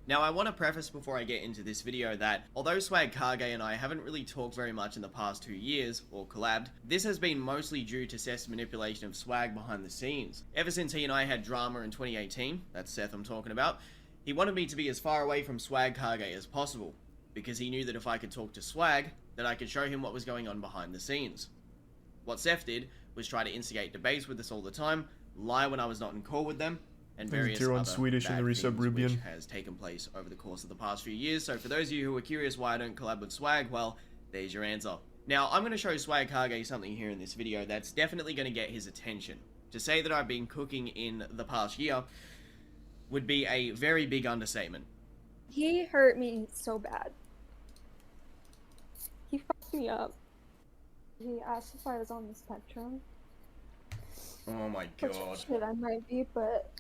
Now I want to preface before I get into this video that although Swag Kage and I haven't really talked very much in the past 2 years, or collabed, this has been mostly due to Seth's manipulation of Swag behind the scenes. Ever since he and I had drama in 2018, that's Seth I'm talking about, He wanted me to be as far away from Swag Kage as possible, because he knew that if I could talk to Swag, that I could show him what was going on behind the scenes. What Seth did was try to instigate debates with us all the time, lie when I was not in call with them, and various Tier 1 other Swedish in bad the resub things Rubian. which has taken place over the course of the past few years. So for those of you who are curious why I don't collab with Swag, well, there's your answer. Now, I'm going to show Swag Kage something here in this video that's definitely going to get his attention. To say that I've been cooking in the past year would be a very big understatement. He hurt me so bad. He fucked me up. He asked if I was on the spectrum. Oh my Which god. shit, I might be, but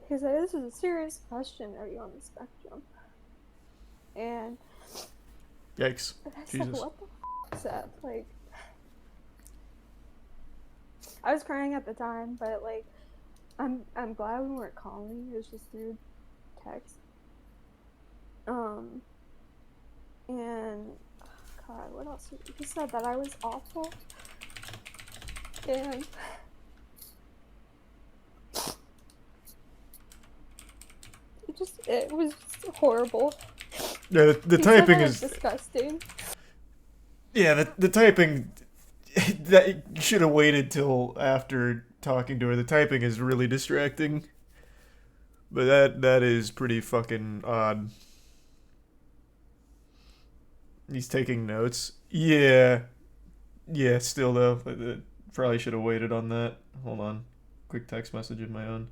he said, this is a serious question, are you on the spectrum? And Yikes. I said, Jesus. what the f is that? Like, I was crying at the time, but like, I'm glad we weren't calling. It was just through text. And God, what else? He said that I was awful, and it was horrible. Yeah, the He typing said I was is disgusting. yeah. The typing that you should have waited till after talking to her. The typing is really distracting, but that is pretty fucking odd. He's taking notes. Yeah, still though, probably should have waited on that. Hold on, quick text message of my own.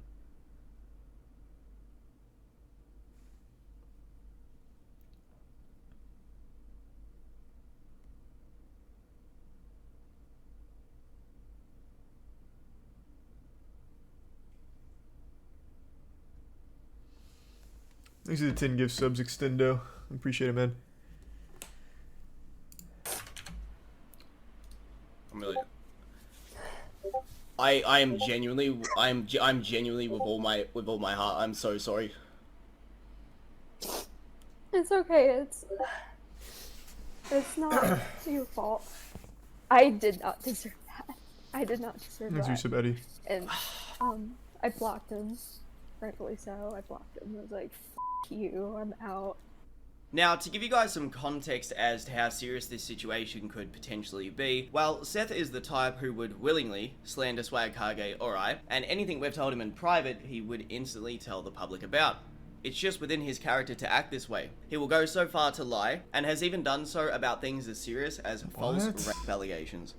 Thanks for the 10 gift subs, Extendo. Appreciate it, man. I'm really... I am genuinely I'm genuinely with all my heart. I'm so sorry. It's okay. It's not your fault. I did not deserve that. I did not deserve Thanks that. for sub, Eddie. And I blocked him. Rightfully so. I blocked him. I was like, F you, I'm out. Now, to give you guys some context as to how serious this situation could potentially be, well, Seth is the type who would willingly slander Swag Kage or I, and anything we've told him in private, he would instantly tell the public about. It's just within his character to act this way. He will go so far to lie, and has even done so about things as serious as false rape allegations.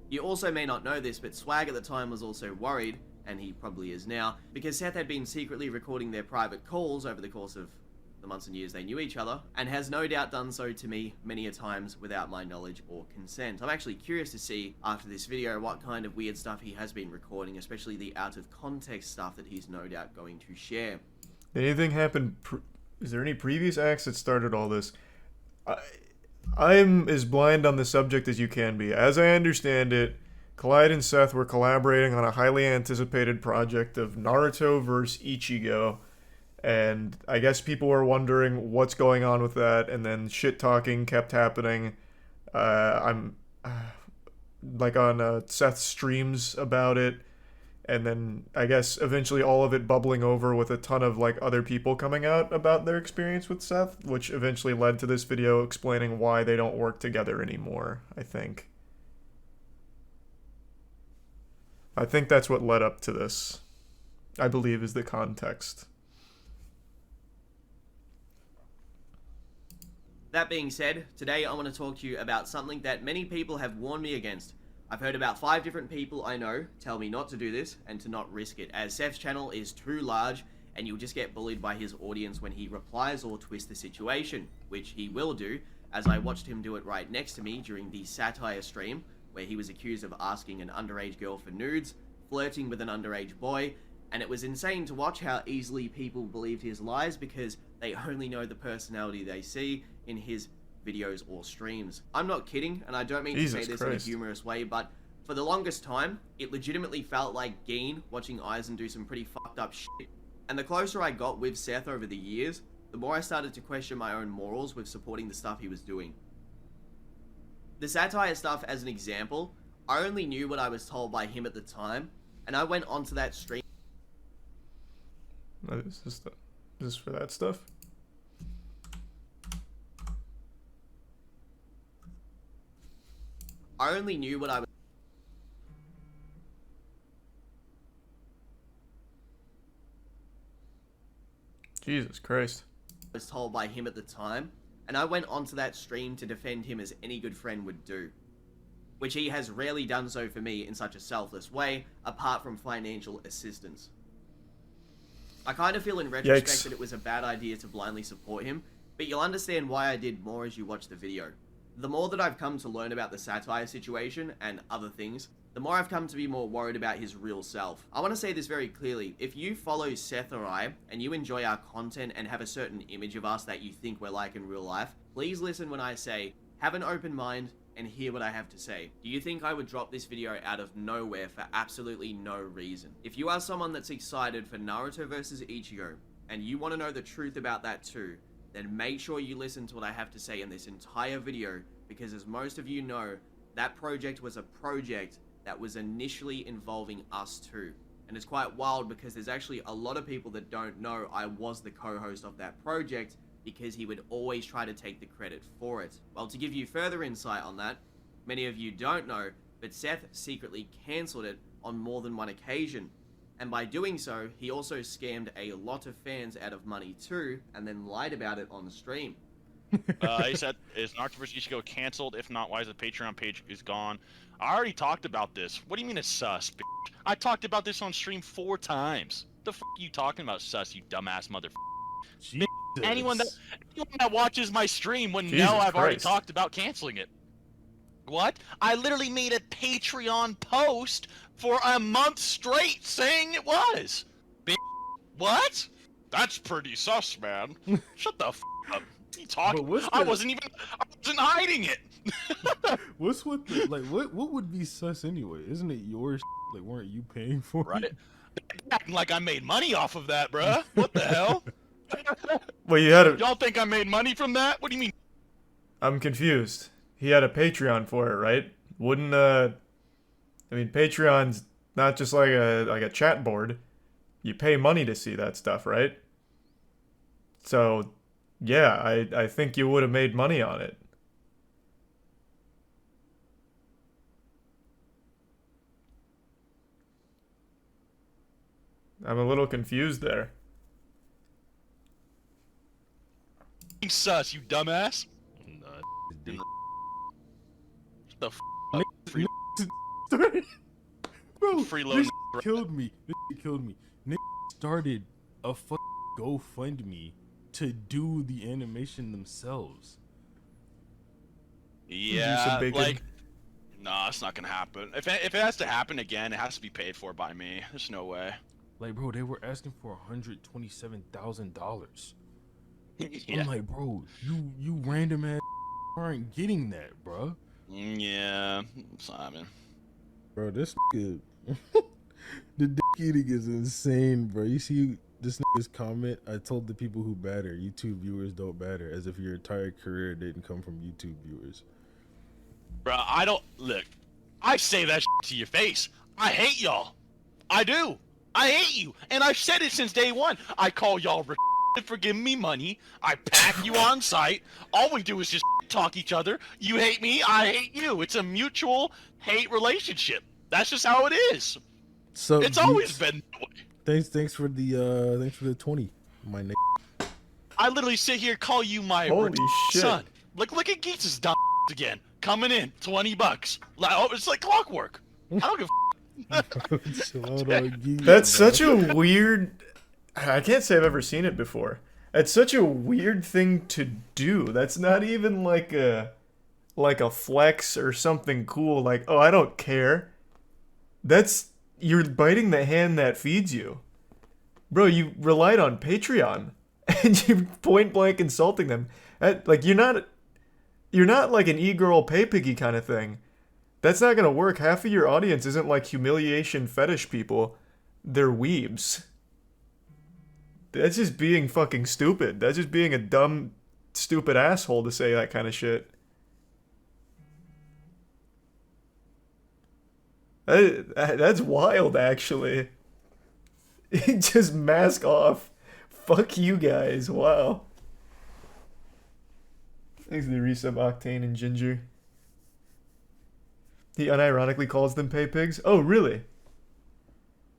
You also may not know this, but Swag at the time was also worried, and he probably is now, because Seth had been secretly recording their private calls over the course of the months and years they knew each other, and has no doubt done so to me many a times without my knowledge or consent. I'm actually curious to see, after this video, what kind of weird stuff he has been recording, especially the out-of-context stuff that he's no doubt going to share. Anything happen? Is there any previous acts that started all this? I'm as blind on the subject as you can be. As I understand it, Clyde and Seth were collaborating on a highly anticipated project of Naruto vs. Ichigo. And I guess people were wondering what's going on with that, and then shit talking kept happening. I'm like on Seth's streams about it, and then I guess eventually all of it bubbling over with a ton of like other people coming out about their experience with Seth, which eventually led to this video explaining why they don't work together anymore, I think that's what led up to this, I believe, is the context. That being said, today I want to talk to you about something that many people have warned me against. I've heard about 5 different people I know tell me not to do this and to not risk it, as Seth's channel is too large and you'll just get bullied by his audience when he replies or twists the situation, which he will do, as I watched him do it right next to me during the satire stream, where he was accused of asking an underage girl for nudes, flirting with an underage boy, and it was insane to watch how easily people believed his lies because they only know the personality they see in his videos or streams. I'm not kidding, and I don't mean to say this in a humorous way, but for the longest time, it legitimately felt like Geen watching Eisen do some pretty fucked up shit. And the closer I got with Seth over the years, the more I started to question my own morals with supporting the stuff he was doing. The satire stuff, as an example, I only knew what I was told by him at the time, and I went onto that stream. Is Is this for that stuff? I only knew what I was Jesus Christ. told by him at the time, and I went onto that stream to defend him as any good friend would do. Which he has rarely done so for me in such a selfless way, apart from financial assistance. I kind of feel in retrospect that it was a bad idea to blindly support him, but you'll understand why I did more as you watch the video. The more that I've come to learn about the satire situation and other things, the more I've come to be more worried about his real self. I want to say this very clearly. If you follow Seth or I, and you enjoy our content and have a certain image of us that you think we're like in real life, please listen when I say, have an open mind and hear what I have to say. Do you think I would drop this video out of nowhere for absolutely no reason? If you are someone that's excited for Naruto versus Ichigo, and you want to know the truth about that too, then make sure you listen to what I have to say in this entire video, because as most of you know, that project was a project that was initially involving us too. And it's quite wild because there's actually a lot of people that don't know I was the co-host of that project, because he would always try to take the credit for it. Well, to give you further insight on that, many of you don't know, but Seth secretly cancelled it on more than one occasion. And by doing so, he also scammed a lot of fans out of money too, and then lied about it on stream. He said, is Naruto vs. Ichigo canceled? If not, why is the Patreon page is gone? I already talked about this. What do you mean it's sus, bitch? I talked about this on stream 4 times. The f*** are you talking about, sus, you dumbass motherfucker? Anyone that watches my stream would know I've already talked about canceling it. What? I literally made a Patreon post for a month straight saying it was. What? That's pretty sus, man. Shut the f up. What are you talking? I wasn't hiding it. What's with the, like what would be sus anyway? Isn't it yours? Like, weren't you paying for it? Acting like I made money off of that, bruh. What the hell? Well, you had a... Y'all think I made money from that? What do you mean? I'm confused. He had a Patreon for it, right? Wouldn't I mean, Patreon's not just like a chat board. You pay money to see that stuff, right? So, yeah, I think you would have made money on it. I'm a little confused there. Sus, you dumbass. The f free Bro, freeload. this killed me. This killed me. Nick started a GoFundMe to do the animation themselves. Yeah, like, no, it's not gonna happen. If it has to happen again, it has to be paid for by me. There's no way. Like, bro, they were asking for $127,000. Yeah. I'm like, bro, you random ass aren't getting that, bro. Yeah, Simon. Bro, this nigga, the dick eating is insane, bro. You see this nigga's comment? I told the people who batter, YouTube viewers don't batter, as if your entire career didn't come from YouTube viewers. Bro, I don't look. I say that to your face. I hate y'all. I do. I hate you, and I've said it since day one. I call y'all for giving me money. I pack you on site. All we do is just talk each other. You hate me, I hate you. It's a mutual hate relationship. That's just how it is. So it's always been that way. Thanks for the 20, my nigga. I literally sit here call you my son. Look at Geets' dumb again. Coming in, $20. Oh, it's like clockwork. I don't give a That's such a weird... I can't say I've ever seen it before. It's such a weird thing to do. That's not even like a flex or something cool. Like, oh, I don't care. That's... You're biting the hand that feeds you. Bro, you relied on Patreon. And you're point blank insulting them. Like, you're not like an e-girl pay piggy kind of thing. That's not gonna work. Half of your audience isn't like humiliation fetish people. They're weebs. That's just being fucking stupid. That's just being a dumb, stupid asshole to say that kind of shit. That's wild, actually. Just mask off Fuck you guys. Wow. Thanks to the resub Octane and Ginger. He unironically calls them pay pigs. Oh, really?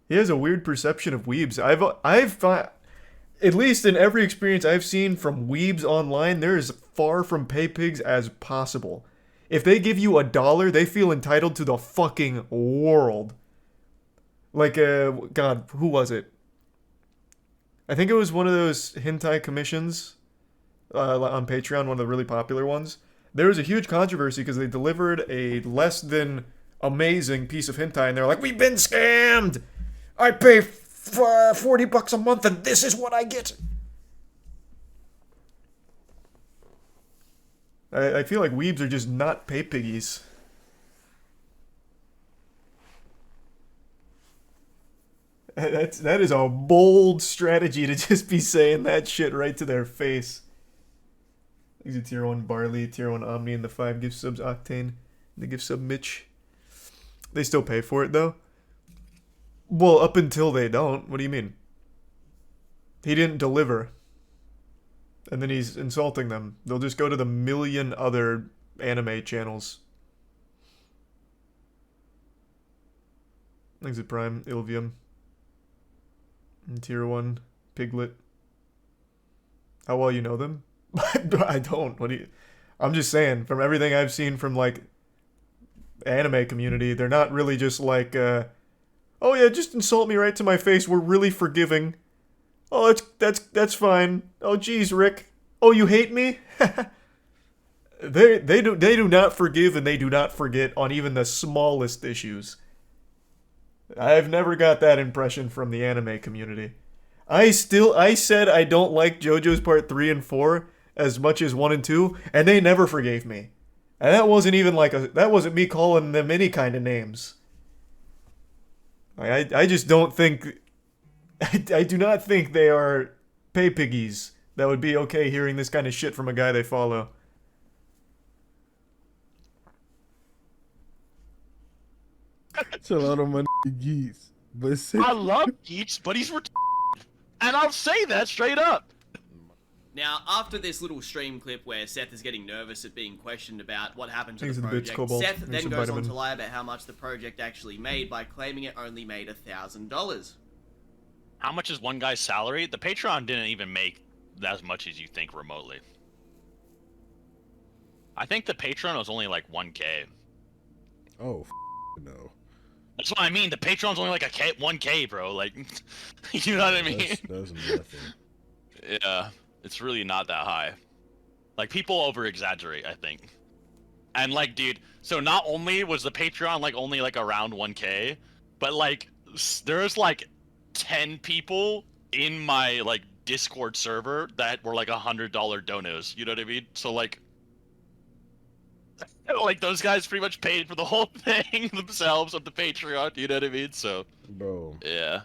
He has a weird perception of weebs. I've at least in every experience I've seen from weebs online, they're as far from pay pigs as possible. If they give you $1, they feel entitled to the fucking world. Like, God, who was it? I think it was one of those hentai commissions on Patreon, one of the really popular ones. There was a huge controversy because they delivered a less than amazing piece of hentai, and they're like, "We've been scammed! I pay $40 a month, and this is what I get." I feel like weebs are just not pay piggies. That is a bold strategy to just be saying that shit right to their face. Thanks to Tier 1 Barley, Tier 1 Omni, and the 5 gift subs Octane, and the gift sub Mitch. They still pay for it, though. Well, up until they don't. What do you mean? He didn't deliver. And then he's insulting them. They'll just go to the million other anime channels. Thanks to Prime, Ilvium. And Tier 1, Piglet. How well you know them? I don't. What do you... I'm just saying, from everything I've seen from, like, anime community, they're not really just like, oh yeah, just insult me right to my face, we're really forgiving. Oh, that's fine. Oh, geez, Rick. Oh, you hate me? They do not forgive and they do not forget on even the smallest issues. I've never got that impression from the anime community. I said I don't like JoJo's Part 3 and 4 as much as 1 and 2, and they never forgave me. And that wasn't even like that wasn't me calling them any kind of names. I just don't think... I do not think they are pay piggies that would be okay hearing this kind of shit from a guy they follow. It's a lot of money geese. But I love Geeks, but he's retarded. And I'll say that straight up. Now, after this little stream clip where Seth is getting nervous at being questioned about what happened to Thanks the to the bits, project, Cobalt. Seth Thanks then to goes on Vitamin. to lie about how much the project actually made by claiming it only made $1,000. How much is one guy's salary? The Patreon didn't even make as much as you think remotely. I think the Patreon was only like 1K. Oh, no. That's what I mean. The Patreon's only like 1K, bro. Like, you know what I mean? That's nothing. Yeah, it's really not that high. Like, people over-exaggerate, I think. And like, dude, so not only was the Patreon like only like around 1K, but like there's like 10 people in my like Discord server that were like $100 donos. You know what I mean? So like those guys pretty much paid for the whole thing themselves of the Patreon. You know what I mean? So, Bro. yeah.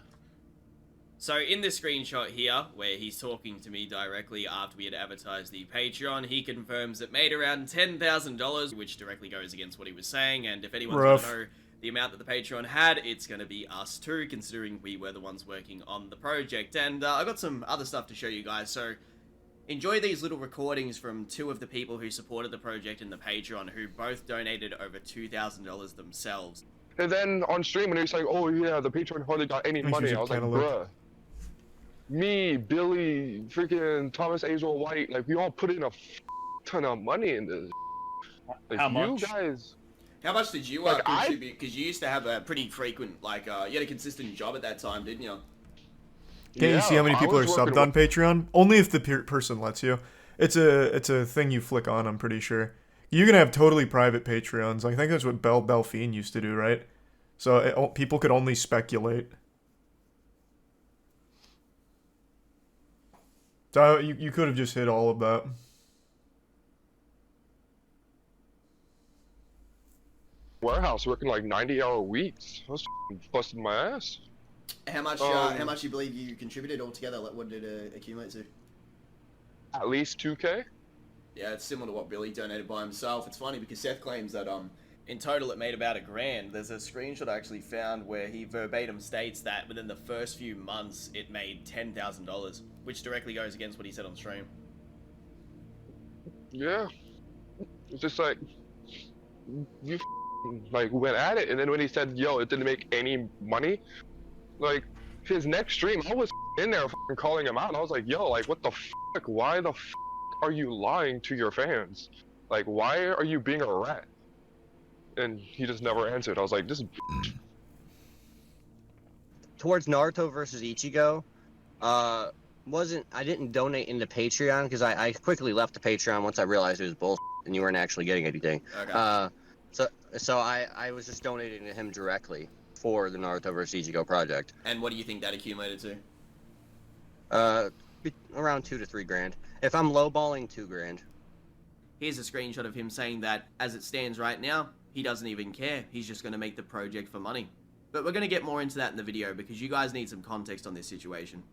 So in this screenshot here, where he's talking to me directly after we had advertised the Patreon, he confirms it made around $10,000, which directly goes against what he was saying, and if anyone's going to know the amount that the Patreon had, it's going to be us too, considering we were the ones working on the project. And I got some other stuff to show you guys, so enjoy these little recordings from two of the people who supported the project in the Patreon, who both donated over $2,000 themselves. And then on stream, when he was like, oh yeah, the Patreon hardly got any money, I was like, bruh. Me, Billy, freaking Thomas Azrael White, like, we all put in a ton of money in this. Like, How much? You guys... How much did you contribute? Because you used to have a pretty frequent, like, you had a consistent job at that time, didn't you? Can't you see how many people are subbed on Patreon? Only if the person lets you. It's a thing you flick on, I'm pretty sure. You can have totally private Patreons. I think that's what Belfine used to do, right? So people could only speculate. So you could have just hit all of that. Warehouse working like 90-hour weeks. I was busting my ass. How much you believe you contributed altogether? Like, what did it accumulate to? At least 2K? Yeah, it's similar to what Billy donated by himself. It's funny because Seth claims that In total, it made about $1,000. There's a screenshot I actually found where he verbatim states that within the first few months, it made $10,000, which directly goes against what he said on stream. Yeah. It's just like, you like went at it, and then when he said, yo, it didn't make any money, like, his next stream, I was in there calling him out, and I was like, yo, like, what the fuck? Why the fuck are you lying to your fans? Like, why are you being a rat? And he just never answered. I was like, this. Towards Naruto versus Ichigo, I didn't donate into Patreon because I quickly left the Patreon once I realized it was bullshit and you weren't actually getting anything. Okay. So I was just donating to him directly for the Naruto versus Ichigo project. And what do you think that accumulated to? Around $2 to $3 grand. If I'm lowballing, $2 grand. Here's a screenshot of him saying that, as it stands right now, he doesn't even care. He's just going to make the project for money. But we're going to get more into that in the video because you guys need some context on this situation.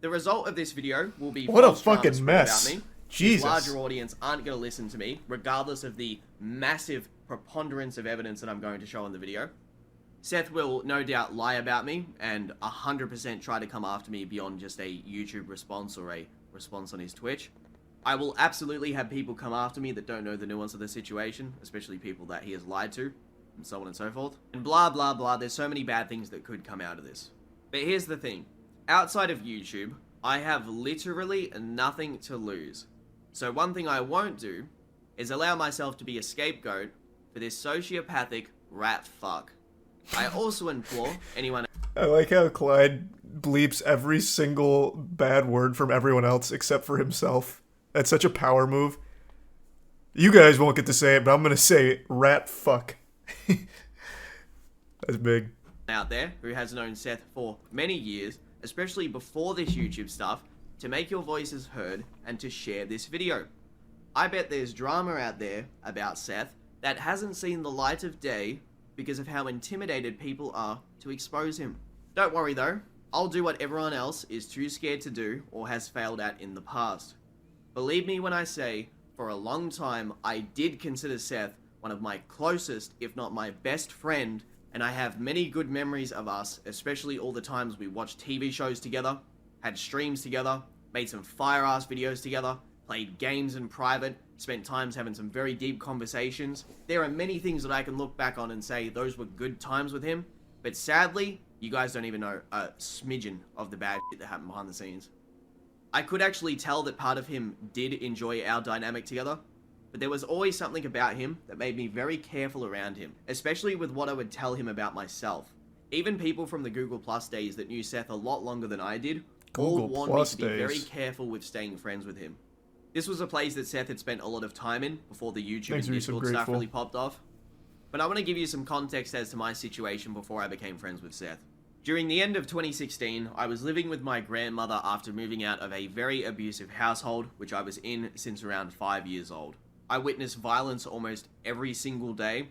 The result of this video will be what a false drama fucking spread mess. about me. Jesus. This larger audience aren't going to listen to me, regardless of the massive preponderance of evidence that I'm going to show in the video. Seth will no doubt lie about me and 100% try to come after me beyond just a YouTube response or a response on his Twitch. I will absolutely have people come after me that don't know the nuance of the situation, especially people that he has lied to, and so on and so forth. And blah, blah, blah. There's so many bad things that could come out of this. But here's the thing. Outside of YouTube, I have literally nothing to lose. So one thing I won't do is allow myself to be a scapegoat for this sociopathic rat fuck. I also implore anyone... I like how Clyde bleeps every single bad word from everyone else except for himself. That's such a power move. You guys won't get to say it, but I'm going to say it. Rat fuck. That's big. Out there who has known Seth for many years, especially before this YouTube stuff, to make your voices heard and to share this video. I bet there's drama out there about Seth that hasn't seen the light of day because of how intimidated people are to expose him. Don't worry though, I'll do what everyone else is too scared to do or has failed at in the past. Believe me when I say, for a long time, I did consider Seth one of my closest, if not my best friend, and I have many good memories of us, especially all the times we watched TV shows together, had streams together, made some fire-ass videos together, played games in private, spent times having some very deep conversations. There are many things that I can look back on and say those were good times with him, but sadly, you guys don't even know a smidgen of the bad shit that happened behind the scenes. I could actually tell that part of him did enjoy our dynamic together, but there was always something about him that made me very careful around him, especially with what I would tell him about myself. Even people from the Google Plus days that knew Seth a lot longer than I did, all warned me to be very careful with staying friends with him. This was a place that Seth had spent a lot of time in before the YouTube and Discord stuff really popped off. But I want to give you some context as to my situation before I became friends with Seth. During the end of 2016, I was living with my grandmother after moving out of a very abusive household, which I was in since around 5 years old. I witnessed violence almost every single day,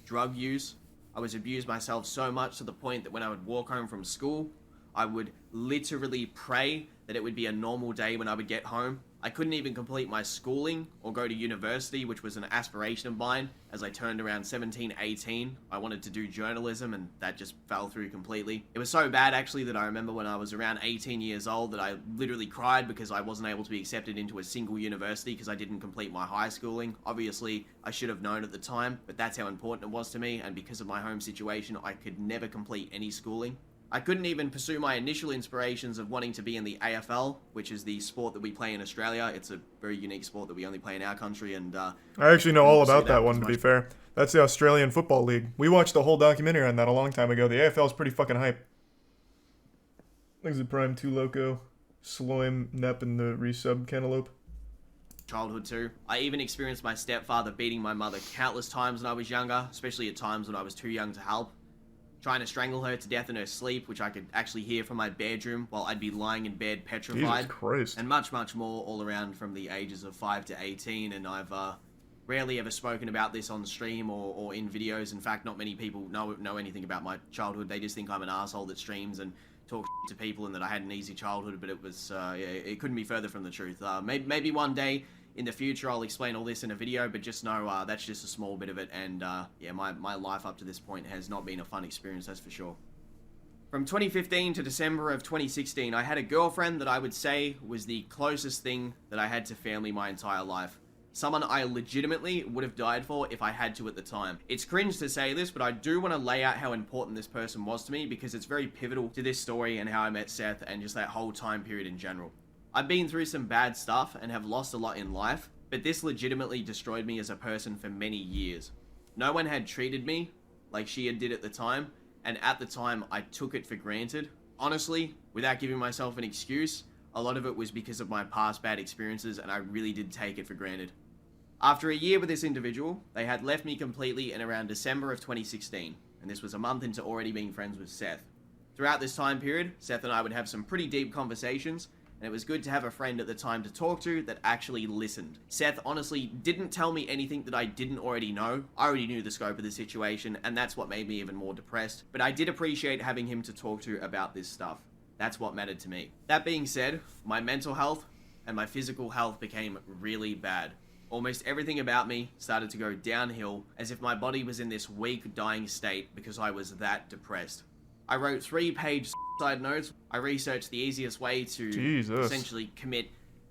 drug use. I was abused myself so much to the point that when I would walk home from school, I would literally pray that it would be a normal day when I would get home. I couldn't even complete my schooling or go to university, which was an aspiration of mine. As I turned around 17, 18, I wanted to do journalism and that just fell through completely. It was so bad actually that I remember when I was around 18 years old that I literally cried because I wasn't able to be accepted into a single university because I didn't complete my high schooling. Obviously, I should have known at the time, but that's how important it was to me, and because of my home situation, I could never complete any schooling. I couldn't even pursue my initial inspirations of wanting to be in the AFL, which is the sport that we play in Australia. It's a very unique sport that we only play in our country, and I actually know all about that one, to be fair. That's the Australian Football League. We watched a whole documentary on that a long time ago. The AFL is pretty fucking hype. Thanks to Prime 2 Loco, Sloim, Nep, and the resub Cantaloupe. Childhood too. I even experienced my stepfather beating my mother countless times when I was younger, especially at times when I was too young to help. Trying to strangle her to death in her sleep, which I could actually hear from my bedroom while I'd be lying in bed petrified. Jesus Christ. And much, much more all around from the ages of 5 to 18, and I've rarely ever spoken about this on stream or in videos. In fact, not many people know anything about my childhood. They just think I'm an asshole that streams and talks to people and that I had an easy childhood, but it was, it couldn't be further from the truth. Maybe one day In the future, I'll explain all this in a video, but just know that's just a small bit of it, and yeah, my life up to this point has not been a fun experience, that's for sure. From 2015 to December of 2016, I had a girlfriend that I would say was the closest thing that I had to family my entire life. Someone I legitimately would have died for if I had to at the time. It's cringe to say this, but I do want to lay out how important this person was to me because it's very pivotal to this story and how I met Seth and just that whole time period in general. I've been through some bad stuff and have lost a lot in life, but this legitimately destroyed me as a person for many years. No one had treated me like she did at the time, and at the time, I took it for granted. Honestly, without giving myself an excuse, a lot of it was because of my past bad experiences, and I really did take it for granted. After a year with this individual, they had left me completely in around December of 2016, and this was a month into already being friends with Seth. Throughout this time period, Seth and I would have some pretty deep conversations, and it was good to have a friend at the time to talk to that actually listened. Seth honestly didn't tell me anything that I didn't already know. I already knew the scope of the situation, and that's what made me even more depressed. But I did appreciate having him to talk to about this stuff. That's what mattered to me. That being said, my mental health and my physical health became really bad. Almost everything about me started to go downhill as if my body was in this weak, dying state because I was that depressed. I wrote 3-page suicide notes. I researched the easiest way to essentially commit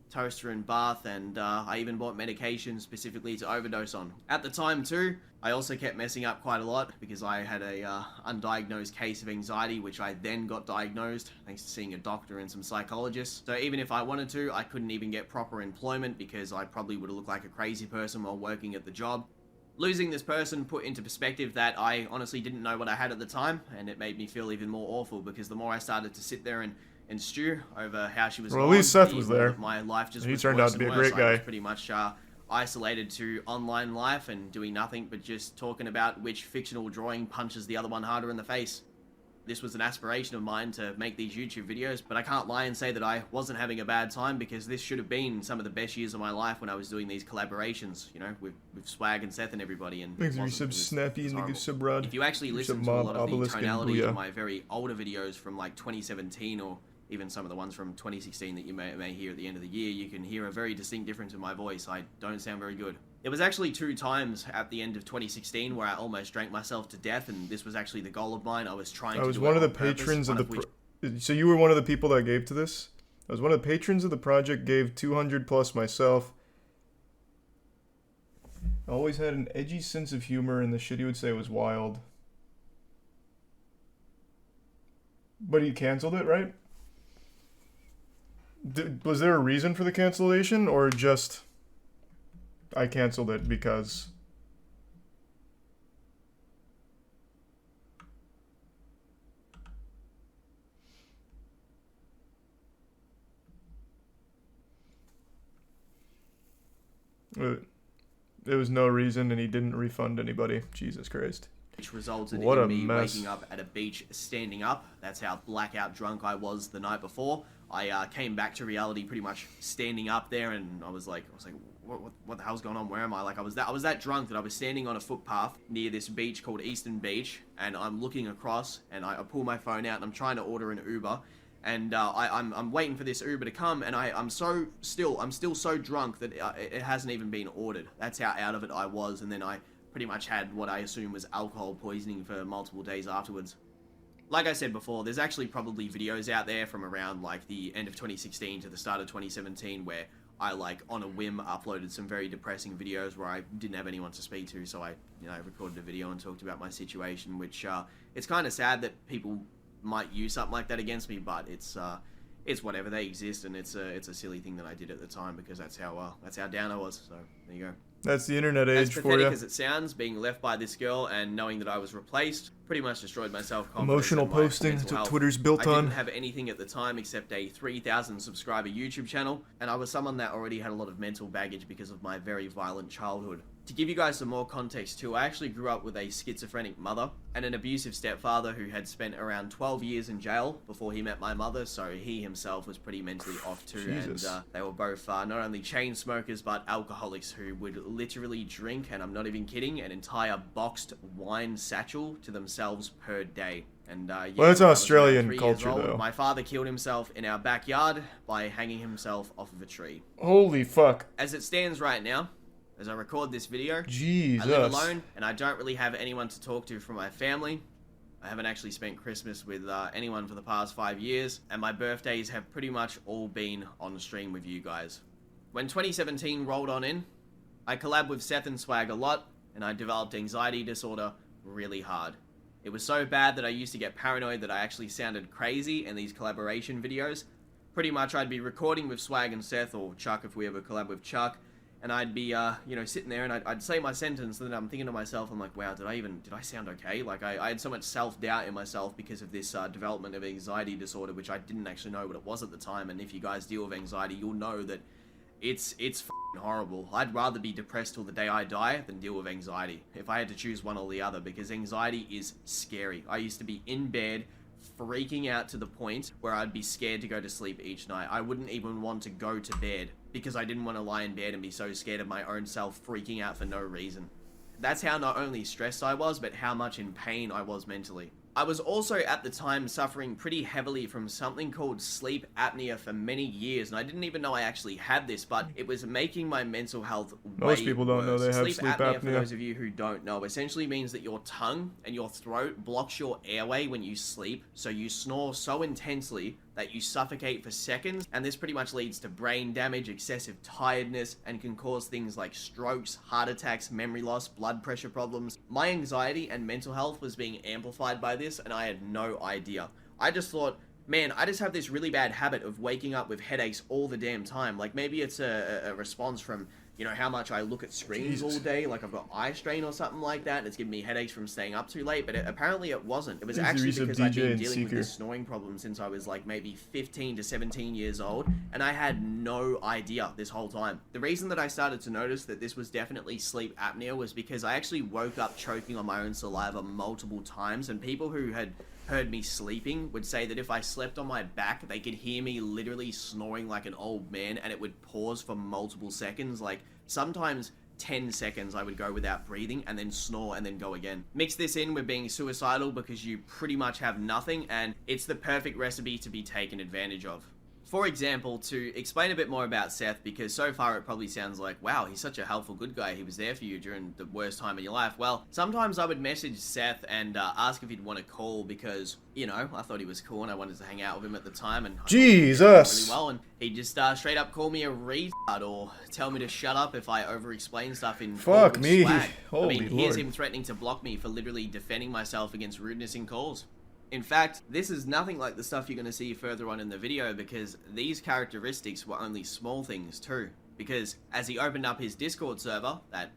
toaster and bath, and I even bought medication specifically to overdose on. At the time too, I also kept messing up quite a lot because I had a undiagnosed case of anxiety, which I then got diagnosed thanks to seeing a doctor and some psychologists. So even if I wanted to, I couldn't even get proper employment because I probably would have looked like a crazy person while working at the job. Losing this person put into perspective that I honestly didn't know what I had at the time, and it made me feel even more awful because the more I started to sit there and stew over how she was well, at least Seth was there. My life just he turned out to be a great guy. I was pretty much isolated to online life and doing nothing but just talking about which fictional drawing punches the other one harder in the face. This was an aspiration of mine to make these YouTube videos, but I can't lie and say that I wasn't having a bad time because this should have been some of the best years of my life when I was doing these collaborations, you know, with Swag and Seth and everybody. And thanks for sub Snappy and the sub Rod. If you actually listen to a lot of the tonalities of my very older videos from like 2017 or even some of the ones from 2016 that you may hear at the end of the year, you can hear a very distinct difference in my voice. I don't sound very good. It was actually 2 times at the end of 2016 where I almost drank myself to death, and this was actually the goal of mine. I was trying to do it. I was one of the patrons of the... So you were one of the people that gave to this? I was one of the patrons of the project, gave 200 plus myself. I always had an edgy sense of humor, and the shit he would say was wild. But he canceled it, right? Was there a reason for the cancellation, or just... I canceled it because... There was no reason, and he didn't refund anybody. Jesus Christ. Which resulted in me waking up at a beach standing up. That's how blackout drunk I was the night before. I came back to reality pretty much standing up there, and I was like, what the hell's going on? Where am I? Like, I was that drunk that I was standing on a footpath near this beach called Eastern Beach, and I'm looking across, and I pull my phone out, and I'm trying to order an Uber, and I'm waiting for this Uber to come, and I'm still so drunk that it hasn't even been ordered. That's how out of it I was, and then I pretty much had what I assume was alcohol poisoning for multiple days afterwards. Like I said before, there's actually probably videos out there from around like the end of 2016 to the start of 2017 where I like on a whim uploaded some very depressing videos where I didn't have anyone to speak to, so I recorded a video and talked about my situation, which it's kind of sad that people might use something like that against me, but it's whatever, they exist, and it's a silly thing that I did at the time because that's how down I was. So there you go. That's the internet age for you. As pathetic as it sounds, being left by this girl and knowing that I was replaced pretty much destroyed my self-confidence. Emotional posting, that's what Twitter's built on. I didn't have anything at the time except a 3,000 subscriber YouTube channel, and I was someone that already had a lot of mental baggage because of my very violent childhood. To give you guys some more context too, I actually grew up with a schizophrenic mother and an abusive stepfather who had spent around 12 years in jail before he met my mother, so he himself was pretty mentally off too. Jesus. And they were both not only chain smokers but alcoholics who would literally drink, and I'm not even kidding, an entire boxed wine satchel to themselves per day. And yeah, Well, it's an when I was around Australian 3 years culture, old, though. My father killed himself in our backyard by hanging himself off of a tree. Holy fuck. As it stands right now, as I record this video, Jesus. I live alone, and I don't really have anyone to talk to from my family. I haven't actually spent Christmas with anyone for the past 5 years, and my birthdays have pretty much all been on stream with you guys. When 2017 rolled on in, I collabed with Seth and Swag a lot, and I developed anxiety disorder really hard. It was so bad that I used to get paranoid that I actually sounded crazy in these collaboration videos. Pretty much I'd be recording with Swag and Seth, or Chuck if we ever collab with Chuck, and I'd be, you know, sitting there and I'd say my sentence, and then I'm thinking to myself, I'm like, wow, did I sound okay? Like, I had so much self-doubt in myself because of this development of anxiety disorder, which I didn't actually know what it was at the time, and if you guys deal with anxiety, you'll know that it's f***ing horrible. I'd rather be depressed till the day I die than deal with anxiety, if I had to choose one or the other, because anxiety is scary. I used to be in bed, freaking out to the point where I'd be scared to go to sleep each night. I wouldn't even want to go to bed because I didn't want to lie in bed and be so scared of my own self freaking out for no reason. That's how not only stressed I was, but how much in pain I was mentally. I was also at the time suffering pretty heavily from something called sleep apnea for many years, and I didn't even know I actually had this, but it was making my mental health way Most people don't know worse. they have sleep apnea. For those of you who don't know, essentially means that your tongue and your throat blocks your airway when you sleep, so you snore so intensely that you suffocate for seconds, and this pretty much leads to brain damage, excessive tiredness, and can cause things like strokes, heart attacks, memory loss, blood pressure problems. My anxiety and mental health was being amplified by this, and I had no idea. I just thought, man, I just have this really bad habit of waking up with headaches all the damn time. Like, maybe it's a response from, you know, how much I look at screens all day, like I've got eye strain or something like that, and it's giving me headaches from staying up too late, but apparently it wasn't. It was actually because I've been dealing with this snoring problem since I was like maybe 15 to 17 years old, and I had no idea this whole time. The reason that I started to notice that this was definitely sleep apnea was because I actually woke up choking on my own saliva multiple times, and people who had heard me sleeping would say that if I slept on my back, they could hear me literally snoring like an old man, and it would pause for multiple seconds. Like, sometimes 10 seconds I would go without breathing and then snore and then go again. Mix this in with being suicidal because you pretty much have nothing, and it's the perfect recipe to be taken advantage of. For example, to explain a bit more about Seth, because so far it probably sounds like, wow, he's such a helpful good guy, he was there for you during the worst time in your life. Well, sometimes I would message Seth and ask if he'd want to call because, you know, I thought he was cool and I wanted to hang out with him at the time, and Jesus! Really well, and he'd just straight up call me a retard or tell me to shut up if I over-explain stuff in Fuck me. Swag. Holy I mean, Lord. here's him threatening to block me for literally defending myself against rudeness in calls. In fact, this is nothing like the stuff you're going to see further on in the video, because these characteristics were only small things too. Because as he opened up his Discord server that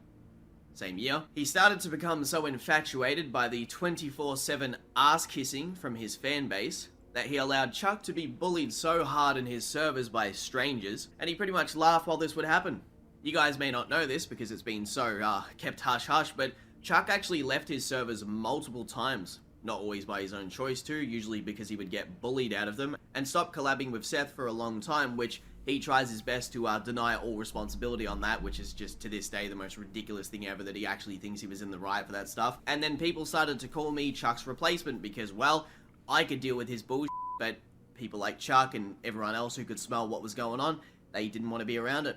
same year, he started to become so infatuated by the 24/7 ass kissing from his fan base that he allowed Chuck to be bullied so hard in his servers by strangers, and he pretty much laughed while this would happen. You guys may not know this because it's been so kept hush-hush, but Chuck actually left his servers multiple times. Not always by his own choice too, usually because he would get bullied out of them, and stopped collabing with Seth for a long time, which he tries his best to deny all responsibility on that, which is just to this day the most ridiculous thing ever, that he actually thinks he was in the right for that stuff. And then people started to call me Chuck's replacement because, well, I could deal with his bullshit, but people like Chuck and everyone else who could smell what was going on, they didn't want to be around it.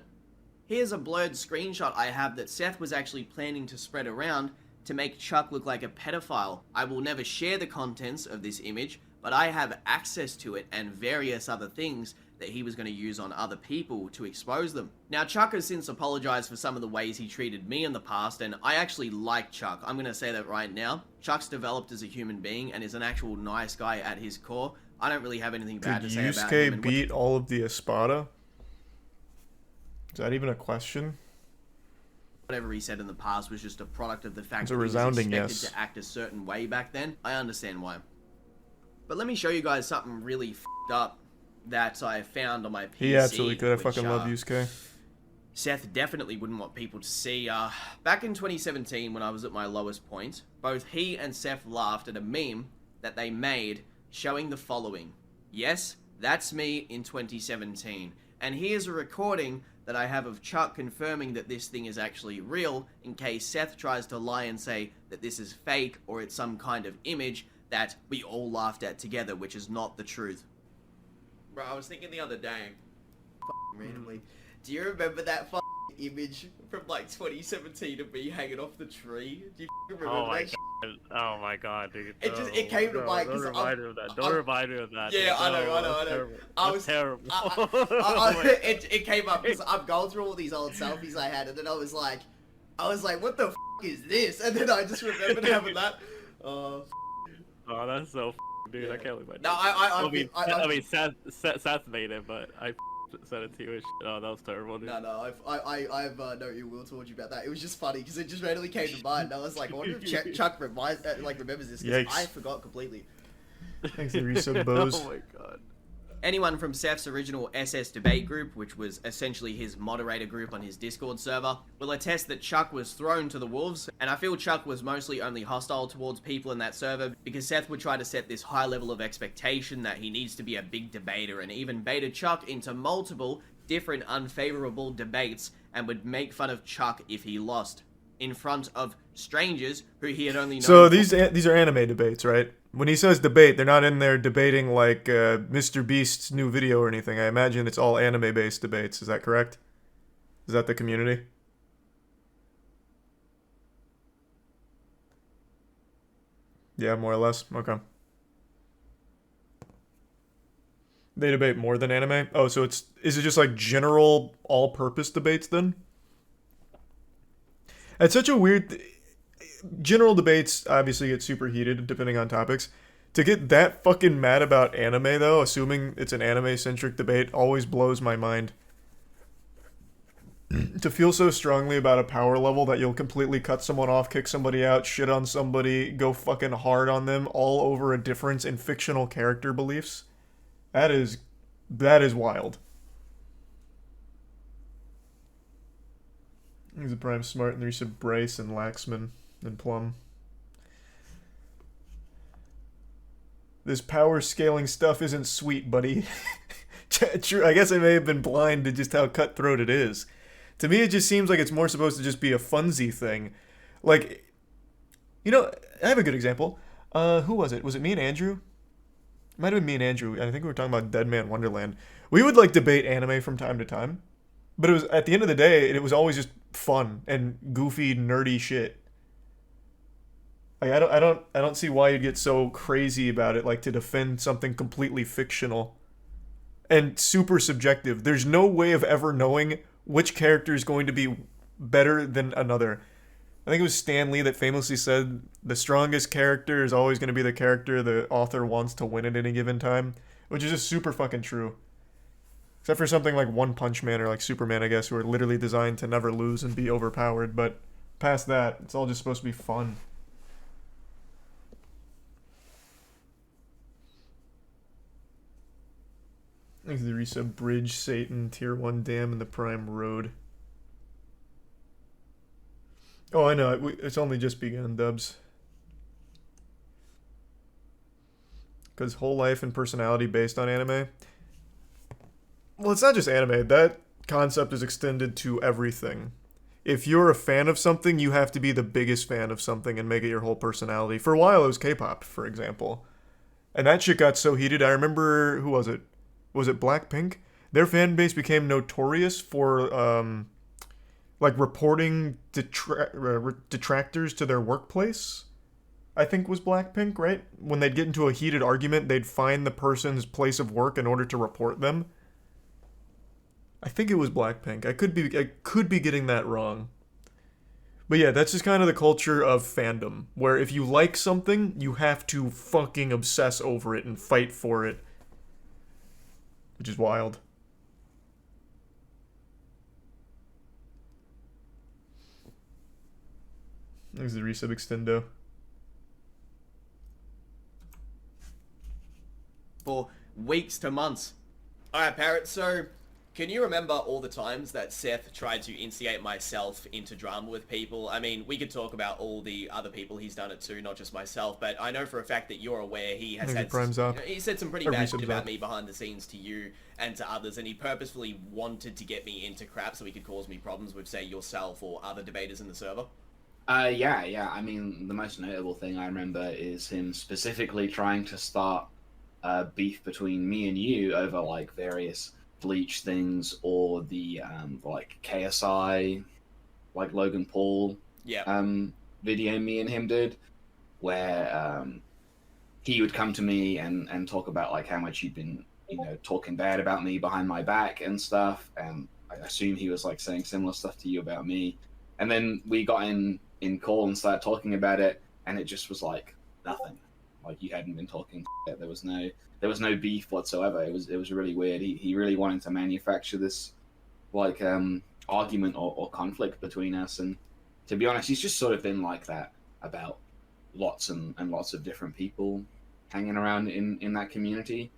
Here's a blurred screenshot I have that Seth was actually planning to spread around to make Chuck look like a pedophile. I will never share the contents of this image, but I have access to it and various other things that he was going to use on other people to expose them. Now, Chuck has since apologized for some of the ways he treated me in the past, and I actually like Chuck. I'm going to say that right now. Chuck's developed as a human being and is an actual nice guy at his core. I don't really have anything bad to say about him. Could Yusuke beat all of the Espada? Is that even a question? Whatever he said in the past was just a product of the fact It's a that he was resounding expected yes. to act a certain way back then. I understand why. But let me show you guys something really f***ed up that I found on my PC. He absolutely could. I which, fucking love Yusuke. Seth definitely wouldn't want people to see. Back in 2017, when I was at my lowest point, both he and Seth laughed at a meme that they made showing the following. Yes, that's me in 2017. And here's a recording that I have of Chuck confirming that this thing is actually real, in case Seth tries to lie and say that this is fake or it's some kind of image that we all laughed at together, which is not the truth. Bro, I was thinking the other day, randomly, do you remember that image from like 2017 of me hanging off the tree? Do you remember that? Oh my god, dude. It came to mind because don't remind me of that. Yeah, dude. I know. Terrible. I was terrible. It came up because I'm going through all these old selfies I had, and then I was like, what the is this? And then I just remembered having that. Oh, that's so dude. Yeah. I can't believe I did. No, I mean, Seth made it, but I sent it to you. Oh, that was terrible, dude. No, I have no ill will towards you about that. It was just funny because it just randomly came to mind. And I was like, I wonder if Chuck remembers this because I forgot completely. Thanks, Resub Bose. Oh my god. Anyone from Seth's original SS debate group, which was essentially his moderator group on his Discord server, will attest that Chuck was thrown to the wolves, and I feel Chuck was mostly only hostile towards people in that server because Seth would try to set this high level of expectation that he needs to be a big debater, and even baited Chuck into multiple different unfavorable debates and would make fun of Chuck if he lost in front of strangers who he had only known. So these are anime debates, right? When he says debate, they're not in there debating like Mr. Beast's new video or anything. I imagine it's all anime-based debates. Is that correct? Is that the community? Yeah, more or less. Okay. They debate more than anime? Oh, so is it just like general all-purpose debates then? It's such a weird... General debates obviously get super heated depending on topics. To get that fucking mad about anime though, assuming it's an anime-centric debate, always blows my mind. To feel so strongly about a power level that you'll completely cut someone off, kick somebody out, shit on somebody, go fucking hard on them, all over a difference in fictional character beliefs. That is wild. He's a Prime Smart, and there's some Bryce and Laxman and Plum. This power scaling stuff isn't sweet, buddy. True, I guess I may have been blind to just how cutthroat it is. To me, it just seems like it's more supposed to just be a funsy thing. Like, you know, I have a good example. Who was it? Was it me and Andrew? It might have been me and Andrew. I think we were talking about Dead Man Wonderland. We would, like, debate anime from time to time. But it was, at the end of the day, it was always just fun and goofy, nerdy shit. Like, I don't see why you'd get so crazy about it, like, to defend something completely fictional and super subjective. There's no way of ever knowing which character is going to be better than another. I think it was Stan Lee that famously said the strongest character is always going to be the character the author wants to win at any given time, which is just super fucking true. Except for something like One Punch Man or like Superman, I guess, who are literally designed to never lose and be overpowered. But past that, it's all just supposed to be fun. Thanks to the resub Bridge, Satan, Tier 1 Dam, and the Prime Road. Oh, I know. It's only just begun, Dubs. Because whole life and personality based on anime. Well, it's not just anime. That concept is extended to everything. If you're a fan of something, you have to be the biggest fan of something and make it your whole personality. For a while, it was K-pop, for example. And that shit got so heated. I remember, who was it? Was it Blackpink? Their fan base became notorious for, like, reporting detractors to their workplace. I think was Blackpink, right? When they'd get into a heated argument, they'd find the person's place of work in order to report them. I think it was Blackpink. I could be getting that wrong. But yeah, that's just kind of the culture of fandom, where if you like something, you have to fucking obsess over it and fight for it. Which is wild. There's the resub extendo. For weeks to months. Alright, Parrot, so Can you remember all the times that Seth tried to instigate myself into drama with people? I mean, we could talk about all the other people he's done it to, not just myself, but I know for a fact that you're aware he has had... He said some pretty bad shit about me behind the scenes to you and to others, and he purposefully wanted to get me into crap so he could cause me problems with, say, yourself or other debaters in the server. Yeah. I mean, the most notable thing I remember is him specifically trying to start beef between me and you over, like, various Bleach things or the like KSI, like Logan Paul video me and him did, where he would come to me and talk about like how much you'd been, you know, talking bad about me behind my back and stuff, and I assume he was like saying similar stuff to you about me, and then we got in call and started talking about it, and it just was like nothing, like you hadn't been talking shit. There was no beef whatsoever. It was really weird. He really wanted to manufacture this like argument or conflict between us, and to be honest, he's just sort of been like that about lots and lots of different people hanging around in that community.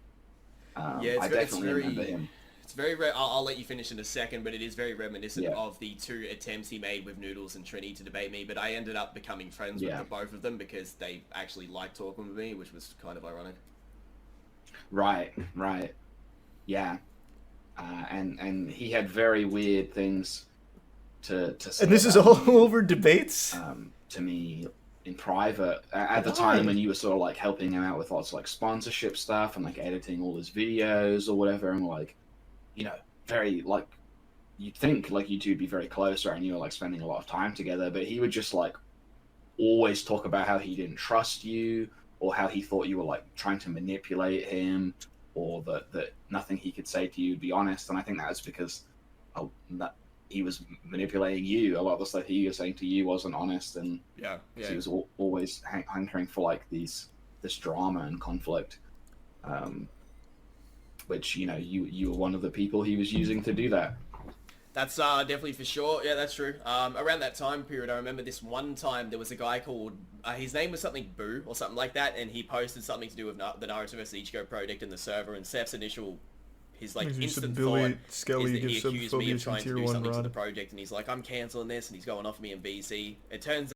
I definitely remember him. It's very I'll let you finish in a second, but it is very reminiscent of the 2 attempts he made with Noodles and Trini to debate me, but I ended up becoming friends with the both of them because they actually liked talking with me, which was kind of ironic. Right. Yeah. And he had very weird things to say. And this is all over debates? To me in private at the time when you were sort of like helping him out with lots of like sponsorship stuff and like editing all his videos or whatever, and like, you know, very like, you'd think like you two would be very close, right? And you were like spending a lot of time together, but he would just like always talk about how he didn't trust you, or how he thought you were like trying to manipulate him, or that nothing he could say to you would be honest. And I think that was because he was manipulating you. A lot of the stuff he was saying to you wasn't honest, and he was always hankering for like this drama and conflict, which, you know, you were one of the people he was using to do that. That's definitely for sure. Yeah, that's true. Around that time period, I remember this one time there was a guy called, his name was something Boo or something like that, and he posted something to do with the Naruto vs. Ichigo project in the server, and Seth's instant thought is that he accused me of trying to do something to the project, and he's like, I'm cancelling this, and he's going off me in BC. It turns